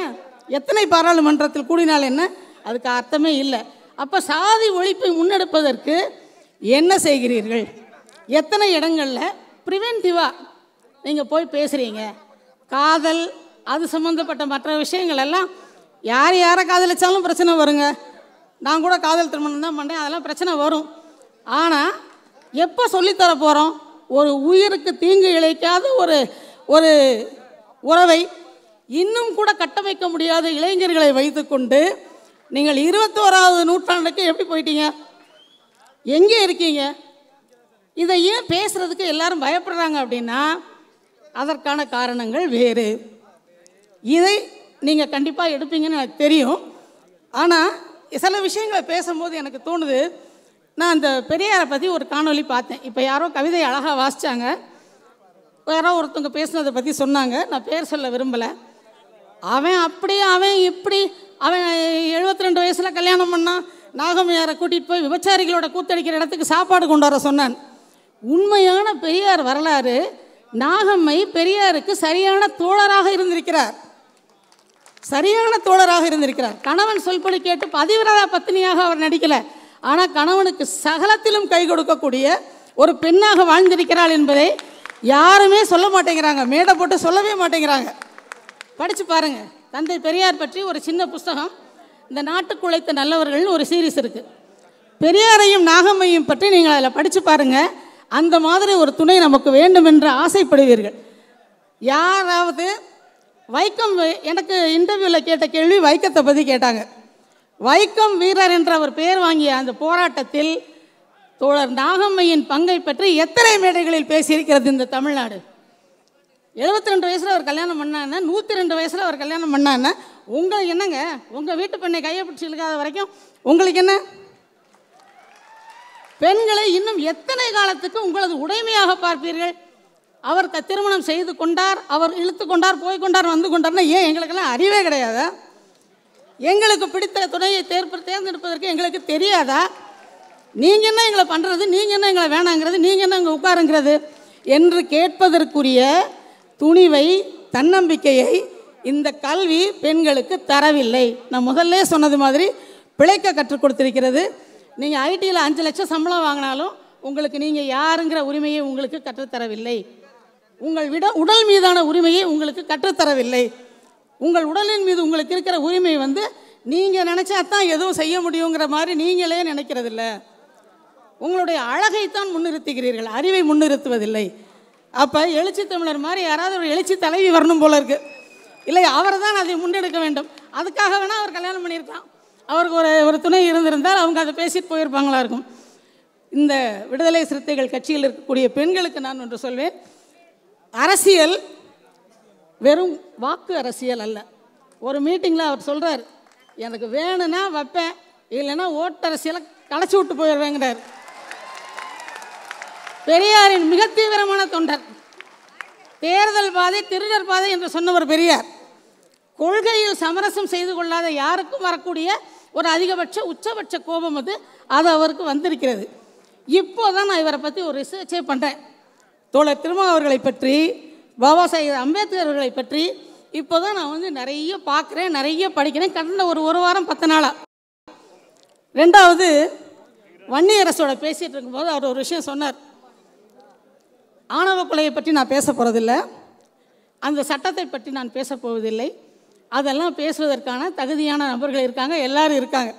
எத்தனை பாராளுமன்றத்தில் கூடினால் என்ன, அதுக்கு அர்த்தமே இல்லை. அப்போ சாதி ஒழிப்பை முன்னெடுப்பதற்கு என்ன செய்கிறீர்கள்? எத்தனை இடங்களில் ப்ரிவென்டிவாக நீங்கள் போய் பேசுகிறீங்க? காதல் அது சம்மந்தப்பட்ட மற்ற விஷயங்கள் எல்லாம் யார் யாரை காதலிச்சாலும் பிரச்சனை வருங்க. நான் கூட காதல் திருமணம் தான் பண்ணேன், அதெல்லாம் பிரச்சனை வரும். ஆனால் எப்போ சொல்லித்தர போகிறோம்? ஒரு உயிருக்கு தீங்கு இழைக்காத ஒரு உறவை இன்னும் கூட கட்டமைக்க முடியாத இளைஞர்களை வைத்துக்கொண்டு நீங்கள் 21ஆவது நூற்றாண்டுக்கு எப்படி போயிட்டீங்க? எங்கே இருக்கீங்க? இதை ஏன் பேசுகிறதுக்கு எல்லாரும் பயப்படுறாங்க அப்படின்னா, அதற்கான காரணங்கள் வேறு. இதை நீங்கள் கண்டிப்பாக எடுப்பீங்கன்னு எனக்கு தெரியும். ஆனால் சில விஷயங்களை பேசும்போது எனக்கு தோணுது, நான் அந்த பெரியாரை பற்றி ஒரு காணொளி பார்த்தேன். இப்போ யாரோ கவிதை அழகாக வாசித்தாங்க, யாரோ ஒருத்தவங்க பேசுனதை பற்றி சொன்னாங்க. நான் பேர் சொல்ல விரும்பலை. அவன் அப்படி அவன் இப்படி, அவன் 72 வயசில் கல்யாணம் பண்ணான், நாகம்மையாரை கூட்டிகிட்டு போய் விபச்சாரிகளோட கூத்தடிக்கிற இடத்துக்கு சாப்பாடு கொண்டு வர சொன்னான். உண்மையான பெரியார் வரலாறு, நாகம்மை பெரியாருக்கு சரியான தோழராக இருந்திருக்கிறார், சரியான தோழராக இருந்திருக்கிறார். கணவன் சொல்படி கேட்டு பதிவிரதா பத்தினியாக அவர் நடிக்கலை, ஆனால் கணவனுக்கு சகலத்திலும் கை கொடுக்கக்கூடிய ஒரு பெண்ணாக வாழ்ந்திருக்கிறாள் என்பதை யாருமே சொல்ல மாட்டேங்கிறாங்க, மேடை போட்டு சொல்லவே மாட்டேங்கிறாங்க. படித்து பாருங்கள். தந்தை பெரியார் பற்றி ஒரு சின்ன புஸ்தகம், இந்த நாட்டுக்கு உழைத்த நல்லவர்கள்னு ஒரு சீரீஸ் இருக்குது. பெரியாரையும் நாகம்மையும் பற்றி நீங்கள் அதில் படித்து பாருங்கள். அந்த மாதிரி ஒரு துணை நமக்கு வேண்டும் என்று ஆசைப்படுவீர்கள். யாராவது வைக்கம், எனக்கு இன்டர்வியூவில் கேட்ட கேள்வி வைக்கத்தை பற்றி கேட்டாங்க. வைக்கம் வீரர் என்ற அவர் பெயர் வாங்கிய அந்த போராட்டத்தில் தோழர் நாகம்மையின் பங்கை பற்றி எத்தனை மேடைகளில் பேசியிருக்கிறது இந்த தமிழ்நாடு? 72 வயசில் அவர் கல்யாணம் பண்ணான்னா, 102 வயசில் அவர் கல்யாணம் பண்ணான்னா, உங்களுக்கு என்னங்க? உங்கள் வீட்டு பெண்ணை கையை பிடிச்சி இழுக்காத வரைக்கும் உங்களுக்கு என்ன? பெண்களை இன்னும் எத்தனை காலத்துக்கு உங்களது உடைமையாக பார்ப்பீர்கள்? அவர் திருமணம் செய்து கொண்டார், அவர் இழுத்து கொண்டார், போய் கொண்டார், வந்து கொண்டார்னா ஏன் எங்களுக்கெல்லாம் அறிவே கிடையாதா? எங்களுக்கு பிடித்த துணையை தேர்ந்தெடுப்பதற்கு எங்களுக்கு தெரியாதா? நீங்கள் என்ன எங்களை பண்ணுறது, நீங்கள் என்ன எங்களை வேணாங்கிறது, நீங்கள் என்ன இங்கே உட்காருங்கிறது என்று கேட்பதற்குரிய துணிவை, தன்னம்பிக்கையை இந்த கல்வி பெண்களுக்கு தரவில்லை. நான் முதல்ல சொன்னது மாதிரி பிழைக்க கற்றுக் கொடுத்திருக்கிறது. நீங்கள் ஐடியில் 5 லட்சம் சம்பளம் வாங்கினாலும் உங்களுக்கு நீங்கள் யாருங்கிற உரிமையை உங்களுக்கு கற்றுத்தரவில்லை. உங்கள் உடல் மீதான உரிமையை உங்களுக்கு கற்றுத்தரவில்லை. உங்கள் உடலின் மீது உங்களுக்கு இருக்கிற உரிமை வந்து நீங்கள் நினச்சா தான் எதுவும் செய்ய முடியுங்கிற மாதிரி நீங்களே நினைக்கிறதில்ல. உங்களுடைய அழகைத்தான் முன்னிறுத்துகிறீர்கள், அறிவை முன்னிறுத்துவதில்லை. அப்போ எழுச்சி தமிழர் மாதிரி யாராவது ஒரு எழுச்சி தலைவி வரணும் போல இருக்குது. இல்லை, அவரை தான் அதை முன்னெடுக்க வேண்டும். அதுக்காக வேணால் அவர் கல்யாணம் பண்ணியிருக்கலாம். அவருக்கு ஒரு துணை இருந்திருந்தால் அவங்க அதை பேசிட்டு போயிருப்பாங்களா இருக்கும். இந்த விடுதலை சிறுத்தைகள் கட்சியில் இருக்கக்கூடிய பெண்களுக்கு நான் ஒன்று சொல்வேன். அரசியல் வெறும் வாக்கு அரசியல் அல்ல. ஒரு மீட்டிங்கில் அவர் சொல்கிறார், எனக்கு வேணும்னா வைப்பேன், இல்லைன்னா ஓட்டு அரசியலை களைச்சி விட்டு போயிடுவேங்கிறார். பெரியாரின் மிக தீவிரமான தொண்டர். தேர்தல் பாதை திருடர் பாதை என்று சொன்னவர் பெரியார். கொள்கையில் சமரசம் செய்து கொள்ளாத யாருக்கும் வரக்கூடிய ஒரு அதிகபட்ச உச்சபட்ச கோபம் அது அவருக்கு வந்திருக்கிறது. இப்போ தான் நான் இவரை பற்றி ஒரு ரிசர்ச்சே பண்ணுறேன். தோழர் திருமாவர்களை பற்றி, பாபா சாஹேப் அம்பேத்கர் அவர்களை பற்றி இப்போ தான் நான் நிறைய பார்க்குறேன், நிறைய படிக்கிறேன். கடந்த ஒரு வாரம் 10 நாளாக. ரெண்டாவது, வன்னியரசோட பேசிகிட்டு இருக்கும்போது அவர் ஒரு விஷயம் சொன்னார். ஆணவ கொலையை பற்றி நான் பேச போகிறதில்லை, அந்த சட்டத்தை பற்றி நான் பேச போவதில்லை. அதெல்லாம் பேசுவதற்கான தகுதியான நபர்கள் இருக்காங்க, எல்லாரும் இருக்காங்க.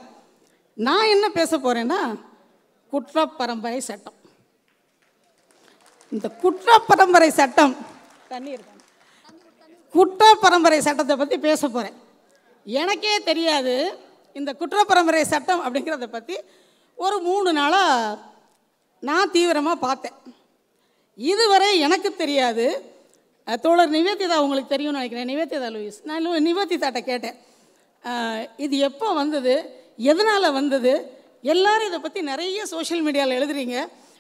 நான் என்ன பேச போகிறேன்னா, குற்றப்பரம்பரை சட்டம். இந்த குற்றப்பரம்பரை சட்டம் குற்றப்பரம்பரை சட்டத்தை பற்றி பேச போகிறேன். எனக்கே தெரியாது இந்த குற்றப்பரம்பரை சட்டம் அப்படிங்கிறத பற்றி. ஒரு 3 நாளாக நான் தீவிரமாக பார்த்தேன். இதுவரை எனக்கு தெரியாது. தோழர் நிவேதிதா உங்களுக்கு தெரியும்னு நினைக்கிறேன், நிவேதிதா லூயிஸ். நான் நிவேதிதாட்ட கேட்டேன், இது எப்போ வந்தது, எதனால் வந்தது? எல்லோரும் இதை பற்றி நிறைய சோஷியல் மீடியாவில் எழுதுறீங்க,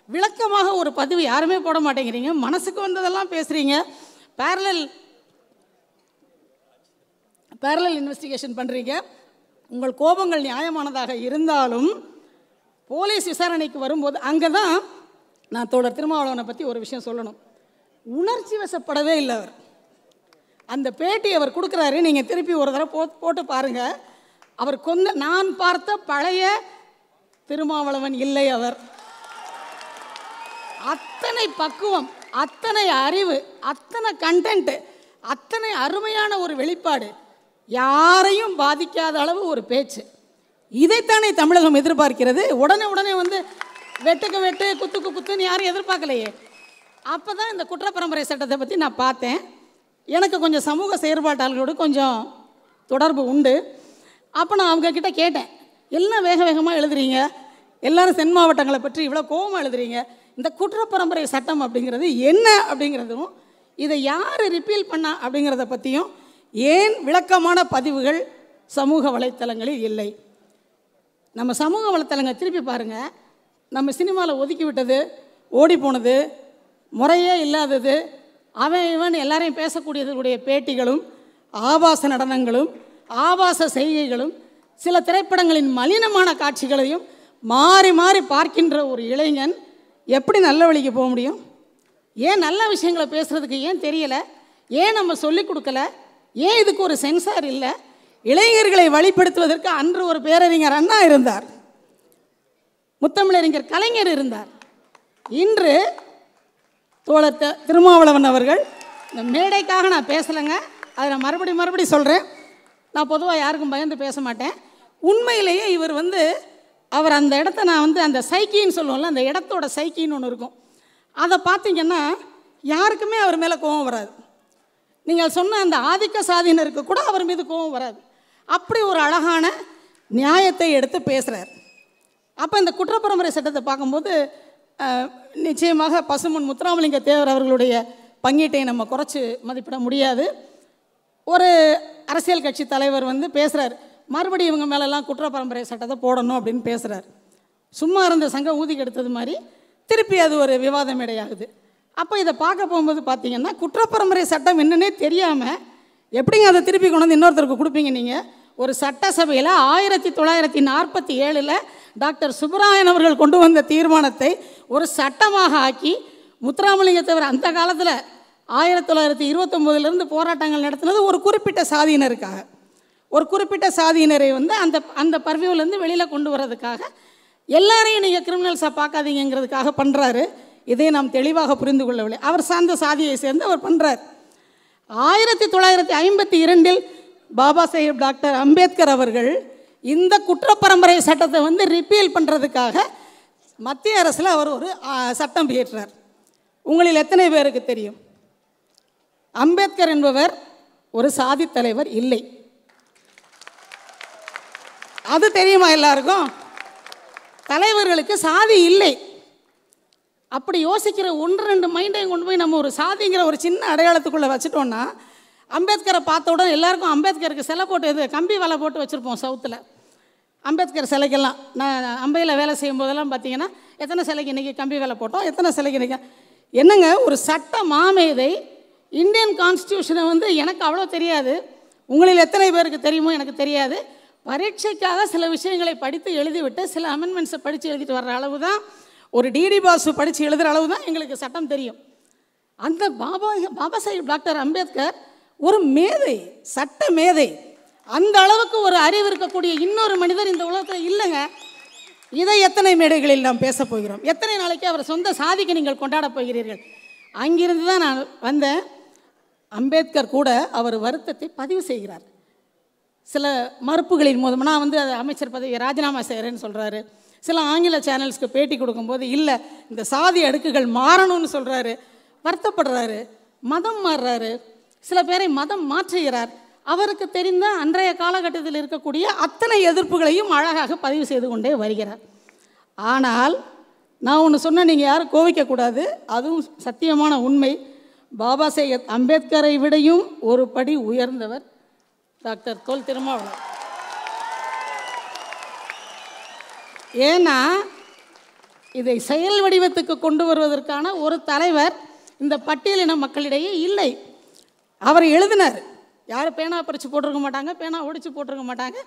விளக்கமாக ஒரு பதிவு யாருமே போட மாட்டேங்கிறீங்க, மனசுக்கு வந்ததெல்லாம் பேசுகிறீங்க, பேரலல் இன்வெஸ்டிகேஷன் பண்ணுறீங்க. உங்கள் கோபங்கள் நியாயமானதாக இருந்தாலும் போலீஸ் விசாரணைக்கு வரும்போது அங்கே தான் நான் தோழர் திருமாவளவனை பற்றி ஒரு விஷயம் சொல்லணும். உணர்ச்சி வசப்படவே இல்லை அவர். அந்த பேட்டி அவர் கொடுக்குறாரு, நீங்கள் திருப்பி ஒரு தடவை போட்டு பாருங்கள். அவர் நான் பார்த்த பழைய திருமாவளவன் இல்லை அவர். அத்தனை பக்குவம், அத்தனை அறிவு, அத்தனை கண்டென்ட், அத்தனை அருமையான ஒரு வெளிப்பாடு, யாரையும் பாதிக்காத அளவு ஒரு பேச்சு. இதைத்தானே தமிழகம் எதிர்பார்க்கிறது. உடனே வெட்டுக்கு வெட்டு, குத்துக்கு குத்துன்னு யாரும் எதிர்பார்க்கலையே. அப்போ தான் இந்த குற்றப்பரம்பரை சட்டத்தை பற்றி நான் பார்த்தேன். எனக்கு கொஞ்சம் சமூக செயற்பாட்டாளர்களோடு கொஞ்சம் தொடர்பு உண்டு. அப்போ நான் அவங்கக்கிட்ட கேட்டேன், எல்லாம் வேகமாக எழுதுறீங்க, எல்லோரும் தென் மாவட்டங்களை பற்றி இவ்வளோ கோபமாக எழுதுறீங்க, இந்த குற்றப்பரம்பரை சட்டம் அப்படிங்கிறது என்ன அப்படிங்கிறதும், இதை யார் ரிப்பீல் பண்ணா அப்படிங்கிறத பற்றியும் ஏன் விளக்கமான பதிவுகள் சமூக வலைத்தளங்களில் இல்லை? நம்ம சமூக வலைத்தளங்கள் திருப்பி பாருங்கள். நம்ம சினிமாவில் ஒதுக்கி விட்டது, ஓடி போனது, முறையே இல்லாதது, அவன் எல்லாரையும் பேசக்கூடியதுடைய பேட்டிகளும், ஆபாச நடனங்களும், ஆபாச செய்கைகளும், சில திரைப்படங்களின் மலினமான காட்சிகளையும் மாறி மாறி பார்க்கின்ற ஒரு இளைஞன் எப்படி நல்ல வழிக்கு போக முடியும்? ஏன் நல்ல விஷயங்களை பேசுகிறதுக்கு ஏன் தெரியலை? ஏன் நம்ம சொல்லிக் கொடுக்கல? ஏன் இதுக்கு ஒரு சென்சார் இல்லை? இளைஞர்களை வழிப்படுத்துவதற்கு அன்று ஒரு பேரறிஞர் அண்ணா இருந்தார், முத்தமிழறிஞர் கலைஞர் இருந்தார். இன்று தோழர் திருமாவளவன் அவர்கள், இந்த மேடைக்காக நான் பேசலைங்க, அதை நான் மறுபடியும் சொல்கிறேன். நான் பொதுவாக யாருக்கும் பயந்து பேச மாட்டேன். உண்மையிலேயே இவர் அவர் அந்த இடத்த நான் அந்த சைக்கின்னு சொல்லுவோம்ல, அந்த இடத்தோட சைக்கின்னு ஒன்று இருக்கும், அதை பார்த்தீங்கன்னா யாருக்குமே அவர் மேலே கோபம் வராது. நீங்கள் சொன்ன அந்த ஆதிக்க சாதியினருக்கு கூட அவர் மீது கோபம் வராது. அப்படி ஒரு அழகான நியாயத்தை எடுத்து பேசுகிறார். அப்போ இந்த குற்றப்பரம்பரை சட்டத்தை பார்க்கும்போது நிச்சயமாக பசுமன் முத்துராமலிங்க தேவர் அவர்களுடைய பங்கீட்டை நம்ம குறைச்சி மதிப்பிட முடியாது. ஒரு அரசியல் கட்சி தலைவர் பேசுகிறார், மறுபடியும் இவங்க மேலெல்லாம் குற்றப்பரம்பரை சட்டத்தை போடணும் அப்படின்னு பேசுகிறார். சும்மா இருந்த சங்கம் ஊதி கெடுத்தது மாதிரி திருப்பி அது ஒரு விவாத மேடையாகுது. அப்போ இதை பார்க்க போகும்போது பார்த்தீங்கன்னா, குற்றப்பரம்பரை சட்டம் என்னன்னே தெரியாமல் எப்படிங்க அதை திருப்பி கொண்டு வந்து இன்னொருத்தருக்கு கொடுப்பீங்க? நீங்கள் ஒரு சட்டசபையில் 1947 டாக்டர் சுப்பராயன் அவர்கள் கொண்டு வந்த தீர்மானத்தை ஒரு சட்டமாக ஆக்கி, முத்துராமலிங்க தேவர் அந்த காலத்தில் 1929 போராட்டங்கள் நடத்தினது ஒரு குறிப்பிட்ட சாதியினருக்காக, ஒரு குறிப்பிட்ட சாதியினரை அந்த பர்வியூலேருந்து வெளியில் கொண்டு வர்றதுக்காக, எல்லாரையும் நீங்கள் கிரிமினல்ஸாக பார்க்காதீங்கிறதுக்காக பண்ணுறாரு. இதை நாம் தெளிவாக புரிந்து கொள்ளவில்லை. அவர் சார்ந்த சாதியை சேர்ந்து அவர் பண்ணுறார். 1952 பாபா சாஹேப் டாக்டர் அம்பேத்கர் அவர்கள் இந்த குற்றப்பரம்பரை சட்டத்தை ரிப்பீல் பண்ணுறதுக்காக மத்திய அரசில் அவர் ஒரு சட்டம் இயற்றார். உங்களில் எத்தனை பேருக்கு தெரியும்? அம்பேத்கர் என்பவர் ஒரு சாதி தலைவர் இல்லை. அது தெரியுமா எல்லாருக்கும்? தலைவர்களுக்கு சாதி இல்லை. அப்படி யோசிக்கிற 1-2 மைண்டையும் கொண்டு போய் நம்ம ஒரு சாதிங்கிற ஒரு சின்ன அடையாளத்துக்குள்ளே வச்சுட்டோன்னா, அம்பேத்கரை பார்த்த உடனே எல்லாருக்கும் அம்பேத்கருக்கு சிலை போட்டு கம்பி வலை போட்டு வச்சுருப்போம் சவுத்தில். அம்பேத்கர் சிலைக்கெல்லாம் நான் அம்பையில் வேலை செய்யும் போதெல்லாம் பார்த்தீங்கன்னா, எத்தனை சிலைக்கு இன்றைக்கி கம்பி வேலை போட்டோம், எத்தனை சிலைக்கு இன்றைக்கி என்னங்க ஒரு சட்ட மாமேதை. இந்தியன் கான்ஸ்டியூஷனை எனக்கு அவ்வளோ தெரியாது, உங்களில் எத்தனை பேருக்கு தெரியுமோ எனக்கு தெரியாது. பரீட்சைக்காக சில விஷயங்களை படித்து எழுதிவிட்டு சில அமெண்ட்மெண்ட்ஸை படித்து எழுதிட்டு வர்ற அளவு தான், ஒரு டிடி பாசு படித்து எழுதுகிற அளவு தான் எங்களுக்கு சட்டம் தெரியும். அந்த பாபா சாஹிப் டாக்டர் அம்பேத்கர் ஒரு மேதை, சட்ட மேதை. அந்த அளவுக்கு ஒரு அறிவு இருக்கக்கூடிய இன்னொரு மனிதர் இந்த உலகத்தில் இல்லைங்க. இதை எத்தனை மேடைகளில் நாம் பேச போகிறோம்? எத்தனை நாளைக்கு அவர் சொந்த சாதிக்கு நீங்கள் கொண்டாட போகிறீர்கள்? அங்கிருந்து தான் நான் வந்தேன். அம்பேத்கர் கூட அவர் வருத்தத்தை பதிவு செய்கிறார். சில மறுப்புகளின் மூலம் நான் அதை அமைச்சர் பதவியை ராஜினாமா செய்கிறேன்னு சொல்கிறாரு. சில ஆங்கில சேனல்ஸ்க்கு பேட்டி கொடுக்கும்போது இல்லை இந்த சாதி அடுக்குகள் மாறணும்னு சொல்கிறாரு, வருத்தப்படுறாரு, மதம் மாறுறாரு, சில பேரை மதம் மாற்றுகிறார். அவருக்கு தெரிந்த அன்றைய காலகட்டத்தில் இருக்கக்கூடிய அத்தனை எதிர்ப்புகளையும் அழகாக பதிவு செய்து கொண்டே வருகிறார். ஆனால் நான் ஒன்று சொன்ன நீங்கள் யாரும் கோவிக்கக்கூடாது, அதுவும் சத்தியமான உண்மை. பாபா சாஹேப் அம்பேத்கரை விடையும் ஒரு படி உயர்ந்தவர் டாக்டர் தொல் திருமாவளவன். ஏன்னா இதை செயல் வடிவத்துக்கு கொண்டு வருவதற்கான ஒரு தலைவர் இந்த பட்டியலின மக்களிடையே இல்லை. அவர் எழுதினார், யாரும் பேனா பறித்து போட்டிருக்க மாட்டாங்க, பேனா ஒடிச்சு போட்டிருக்க மாட்டாங்க,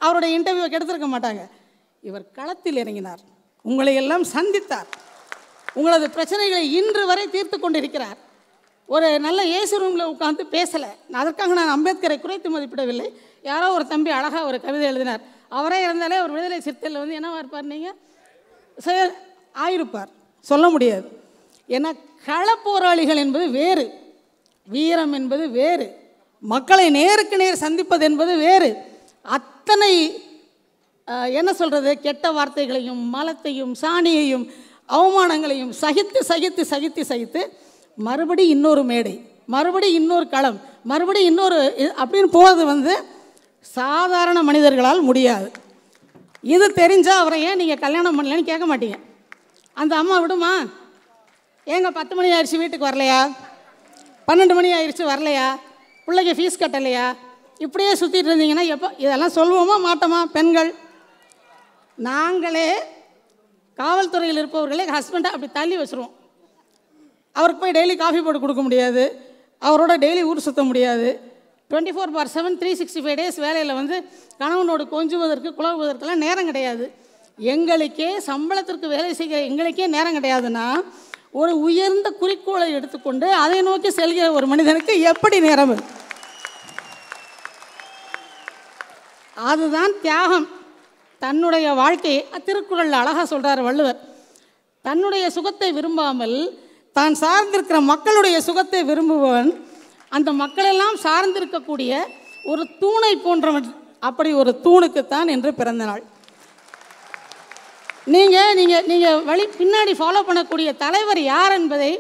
அவருடைய இன்டர்வியூவை கெடுத்திருக்க மாட்டாங்க. இவர் களத்தில் இறங்கினார், உங்களை எல்லாம் சந்தித்தார், உங்களது பிரச்சனைகளை இன்று வரை தீர்த்து கொண்டிருக்கிறார். ஒரு நல்ல ஏசி ரூமில் உட்காந்து பேசலை. அதற்காக நான் அம்பேத்கரை குறைத்து மதிப்பிடவில்லை. யாரோ ஒரு தம்பி அழகாக ஒரு கவிதை எழுதினார், அவரே இருந்தாலே ஒரு விடுதலை சிறுத்தையில் என்னவா இருப்பார், நீங்கள் ஆயிருப்பார், சொல்ல முடியாது. ஏன்னா களப்போராளிகள் என்பது வேறு, வீரம் என்பது வேறு, மக்களை நேருக்கு நேர் சந்திப்பது என்பது வேறு. அத்தனை என்ன சொல்கிறது, கெட்ட வார்த்தைகளையும் மலத்தையும் சாணியையும் அவமானங்களையும் சகித்து சகித்து சகித்து சகித்து மறுபடி இன்னொரு மேடை, மறுபடி இன்னொரு களம், மறுபடி இன்னொரு அப்படின்னு போகிறது சாதாரண மனிதர்களால் முடியாது. இது தெரிஞ்சால் அவரை ஏன் நீங்கள் கல்யாணம் பண்ணலன்னு கேட்க மாட்டீங்க. அந்த அம்மா விடுமா, ஏங்க 10 மணி ஆயிடுச்சு வீட்டுக்கு வரலையா, 12 மணி ஆயிடுச்சு வரலையா, பிள்ளைக்கு ஃபீஸ் கட்டலையா, இப்படியே சுற்றிட்டு இருந்தீங்கன்னா எப்போ இதெல்லாம் சொல்லுவோமா மாட்டோமா? பெண்கள் நாங்களே காவல்துறையில் இருப்பவர்களே ஹஸ்பண்டை அப்படி தள்ளி வச்சுருவோம். அவருக்கு போய் டெய்லி காஃபி போட்டு கொடுக்க முடியாது, அவரோட டெய்லி ஊர் சுற்ற முடியாது. 24/7 365 டேஸ் வேலையில் கணவனோடு கொஞ்சுவதற்கு குழவுவதற்கெல்லாம் நேரம் கிடையாது. எங்களுக்கே சம்பளத்திற்கு வேலை செய்கிற எங்களுக்கே நேரம் கிடையாதுன்னா ஒரு உயர்ந்த குறிக்கோளை எடுத்துக்கொண்டு அதை நோக்கி செல்கிற ஒரு மனிதனுக்கு எப்படி நேரம்? அதுதான் தியாகம். தன்னுடைய வாழ்க்கையை திருக்குறள் அழகாக சொல்கிறார் வள்ளுவர். தன்னுடைய சுகத்தை விரும்பாமல் தான் சார்ந்திருக்கிற மக்களுடைய சுகத்தை விரும்புபவன் அந்த மக்களெல்லாம் சார்ந்திருக்கக்கூடிய ஒரு தூணை போன்றவன். அப்படி ஒரு தூணுக்குத்தான் என்று பிறந்த நாள். நீங்கள் வழி பின்னாடி ஃபாலோ பண்ணக்கூடிய தலைவர் யார் என்பதை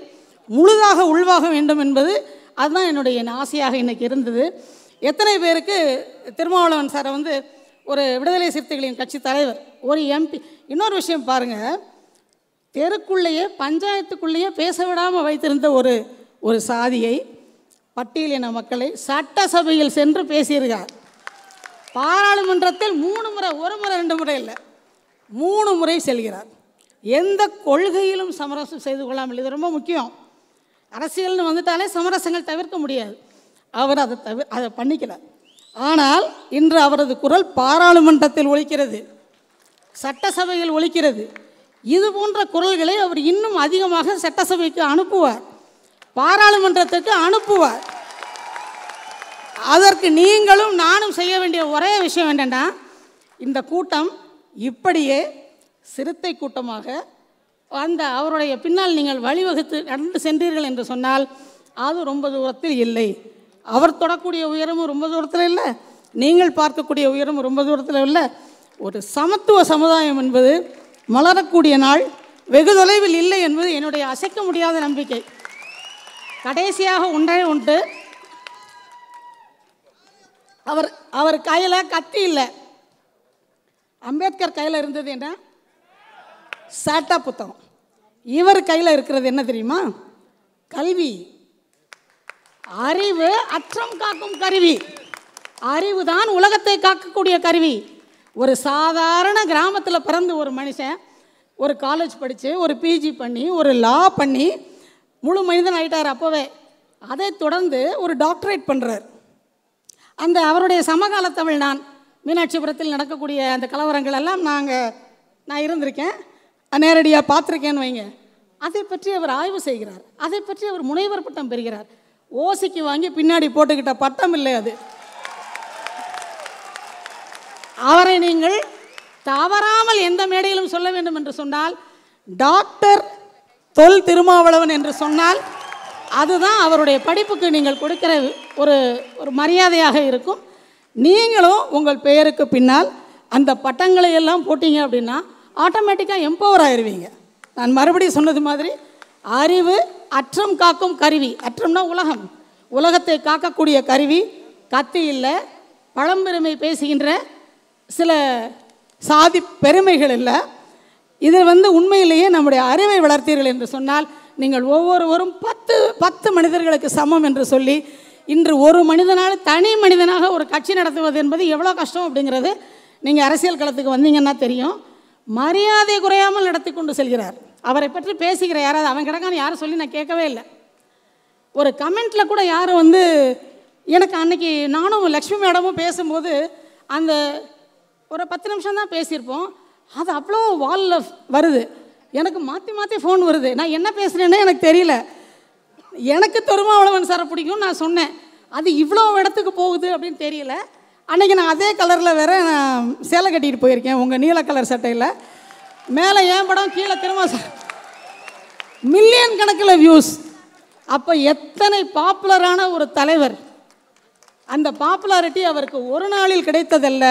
முழுதாக உள்வாக வேண்டும் என்பது அதுதான் என்னுடைய ஆசையாக இன்றைக்கி இருந்தது. எத்தனை பேருக்கு திருமாவளவன் சாரை ஒரு விடுதலை சிறுத்தைகளின் கட்சி தலைவர், ஒரு எம்பி. இன்னொரு விஷயம் பாருங்கள், தெருக்குள்ளேயே பஞ்சாயத்துக்குள்ளேயே பேச விடாமல் வைத்திருந்த ஒரு சாதியை, பட்டியலின மக்களை சட்டசபையில் சென்று பேசியிருக்கார். பாராளுமன்றத்தில் 3 முறை, 1 முறை 2 முறை இல்லை, 3 முறை செல்கிறார். எந்த கொள்கையிலும் சமரசம் செய்து கொள்ளாமல், இது ரொம்ப முக்கியம். அரசியல்னு வந்துட்டாலே சமரசங்கள் தவிர்க்க முடியாது. அவர் அதை பண்ணிக்கல. ஆனால் இன்று அவரது குரல் பாராளுமன்றத்தில் ஒலிக்கிறது, சட்டசபையில் ஒலிக்கிறது. இது போன்ற குரல்களை அவர் இன்னும் அதிகமாக சட்டசபைக்கு அனுப்புவார், பாராளுமன்றத்துக்கு அனுப்புவார். அதற்கு நீங்களும் நானும் செய்ய வேண்டிய ஒரே விஷயம் என்னென்னா, இந்த கூட்டம் இப்படியே சிறுத்தை கூட்டமாக அவருடைய பின்னால் நீங்கள் வழிவகுத்து நடந்து சென்றீர்கள் என்று சொன்னால் அது ரொம்ப தூரத்தில் இல்லை. அவர் தொடக்கூடிய உயரமும் ரொம்ப தூரத்தில் இல்லை, நீங்கள் பார்க்கக்கூடிய உயரமும் ரொம்ப தூரத்தில் இல்லை. ஒரு சமத்துவ சமுதாயம் என்பது மலரக்கூடிய நாள் வெகு தொலைவில் இல்லை என்பது என்னுடைய அசைக்க முடியாத நம்பிக்கை. கடைசியாக ஒன்றே உண்டு, அவர் கையில் கத்தி இல்லை, அம்பேத்கர் கையில் இருந்தது என்ன, சட்ட புத்தகம். இவர் கையில் இருக்கிறது என்ன தெரியுமா? கல்வி. அறிவு அற்றம் காக்கும் கருவி. அறிவு தான் உலகத்தை காக்கக்கூடிய கருவி. ஒரு சாதாரண கிராமத்தில் பிறந்து ஒரு மனுஷன் ஒரு காலேஜ் படித்து ஒரு பிஜி பண்ணி ஒரு லா பண்ணி முழு மனிதன் ஆகிட்டார் அப்போவே. அதை தொடர்ந்து ஒரு டாக்டரேட் பண்ணுறார். அந்த அவருடைய சமகால தமிழ் நான் மீனாட்சிபுரத்தில் நடக்கக்கூடிய அந்த கலவரங்கள் எல்லாம் நான் இருந்திருக்கேன், நேரடியாக பார்த்துருக்கேன்னு வைங்க. அதை பற்றி அவர் ஆய்வு செய்கிறார். அதை பற்றி அவர் முனைவர் பட்டம் பெறுகிறார். ஓசிக்கு வாங்கி பின்னாடி போட்டுக்கிட்ட பட்டம் இல்லை அது. அவரை நீங்கள் தவறாமல் எந்த மேடையிலும் சொல்ல வேண்டும் என்று சொன்னால் டாக்டர் தொல் திருமாவளவன் என்று சொன்னால் அதுதான் அவருடைய படிப்புக்கு நீங்கள் கொடுக்கிற ஒரு மரியாதையாக இருக்கும். நீங்களும் உங்கள் பெயருக்கு பின்னால் அந்த பட்டங்களை எல்லாம் போட்டீங்க அப்படின்னா ஆட்டோமேட்டிக்காக எம்பவர் ஆயிடுவீங்க. நான் மறுபடியும் சொன்னது மாதிரி அறிவு அற்றம் காக்கும் கருவி. அற்றம்னா உலகம், உலகத்தை காக்கக்கூடிய கருவி. கத்தி இல்லை, பழம்பெருமை பேசுகின்ற சில சாதி பெருமைகள் இல்லை. இது உண்மையிலேயே நம்முடைய அறிவை வளர்த்தீர்கள் என்று சொன்னால் நீங்கள் ஒவ்வொருவரும் 10 மனிதர்களுக்கு சமம் என்று சொல்லி இன்று ஒரு மனிதனால் தனி மனிதனாக ஒரு கட்சி நடத்துவது என்பது எவ்வளோ கஷ்டம் அப்படிங்கிறது நீங்கள் அரசியல் களத்துக்கு வந்தீங்கன்னா தெரியும். மரியாதை குறையாமல் நடத்தி கொண்டு செல்கிறார். அவரை பற்றி பேசுகிற யாராவது அவன் கிடக்கான்னு யாரும் சொல்லி நான் கேட்கவே இல்லை. ஒரு கமெண்ட்டில் கூட யாரும் எனக்கு அன்னைக்கு நானும் லக்ஷ்மி மேடமும் பேசும்போது அந்த ஒரு 10 நிமிஷம் தான் பேசியிருப்போம். அது அவ்வளோ வாலில் வருது. எனக்கு மாற்றி மாற்றி ஃபோன் வருது. நான் என்ன பேசுகிறேன்னே எனக்கு தெரியல. எனக்கு திருமாவளவன் சாரை பிடிக்கும் நான் சொன்னேன். அது இவ்வளோ இடத்துக்கு போகுது அப்படின்னு தெரியல. அன்றைக்கி நான் அதே கலரில் வேறு நான் சேலை கட்டிகிட்டு போயிருக்கேன், உங்கள் நீல கலர் சட்டையில். மேலே ஏன் படம், கீழே திரும்ப மில்லியன் கணக்கில் வியூஸ். அப்போ எத்தனை பாப்புலரான ஒரு தலைவர். அந்த பாப்புலாரிட்டி அவருக்கு ஒரு நாளில் கிடைத்ததல்ல.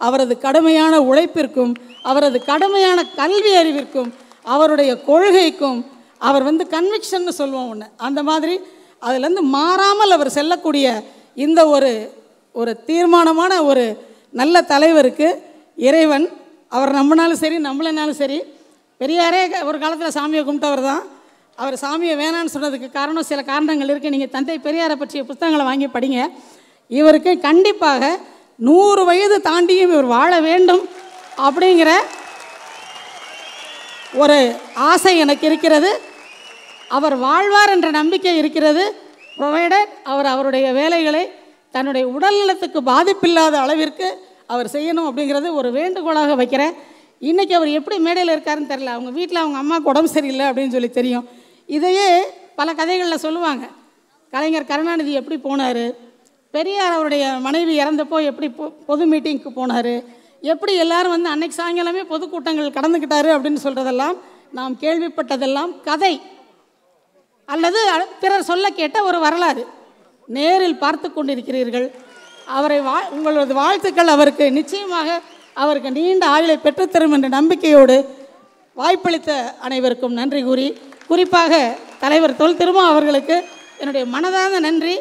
அவரது கடுமையான உழைப்பிற்கும் அவரது கடுமையான கல்வி அறிவிற்கும் அவருடைய கொள்கைக்கும் அவர் கன்விக்ஷன்னு சொல்லுவோம் ஒன்று, அந்த மாதிரி அதுலேருந்து மாறாமல் அவர் செல்லக்கூடிய இந்த ஒரு தீர்மானமான ஒரு நல்ல தலைவருக்கு இறைவன், அவர் நம்பினாலும் சரி நம்மளனாலும் சரி, பெரியாரே ஒரு காலத்தில் சாமியை கும்பிட்டவர் தான். அவர் சாமியை வேணான்னு சொன்னதுக்கு காரணம் சில காரணங்கள் இருக்குது. நீங்கள் தந்தை பெரியாரை பற்றிய புத்தகங்களை வாங்கி படிங்க. இவருக்கு கண்டிப்பாக 100 வயது தாண்டியும் இவர் வாழ வேண்டும் அப்படிங்கிற ஒரு ஆசை எனக்கு இருக்கிறது. அவர் வாழ்வார் என்ற நம்பிக்கை இருக்கிறது. ப்ரொவைடட் அவருடைய வேலைகளை தன்னுடைய உடல்நலத்துக்கு பாதிப்பில்லாத அளவிற்கு அவர் செய்யணும் அப்படிங்கிறது ஒரு வேண்டுகோளாக வைக்கிறேன். இன்றைக்கி அவர் எப்படி மேடையில் இருக்காருன்னு தெரில. அவங்க வீட்டில் அவங்க அம்மாவுக்கு உடம்பு சரியில்லை அப்படின்னு சொல்லி தெரியும். இதையே பல கதைகளில் சொல்லுவாங்க. கலைஞர் கருணாநிதி எப்படி போனார், பெரியார் அவருடைய மனைவி இறந்தப்போ எப்படி பொது மீட்டிங்க்கு போனார், எப்படி எல்லாரும் அன்னைக்கு சாயங்காலமே பொதுக்கூட்டங்கள் கடந்துக்கிட்டாரு அப்படின்னு சொல்கிறதெல்லாம் நாம் கேள்விப்பட்டதெல்லாம் கதை அல்லது பிறர் சொல்ல கேட்ட ஒரு வரலாறு. நேரில் பார்த்து கொண்டிருக்கிறீர்கள். அவரை உங்களது வாழ்த்துக்கள் அவருக்கு நிச்சயமாக அவருக்கு நீண்ட ஆயுளை பெற்றுத்தரும் என்ற நம்பிக்கையோடு வாய்ப்பளித்த அனைவருக்கும் நன்றி கூறி, குறிப்பாக தலைவர் தொல் திருமா அவர்களுக்கு என்னுடைய மனதார்ந்த நன்றி.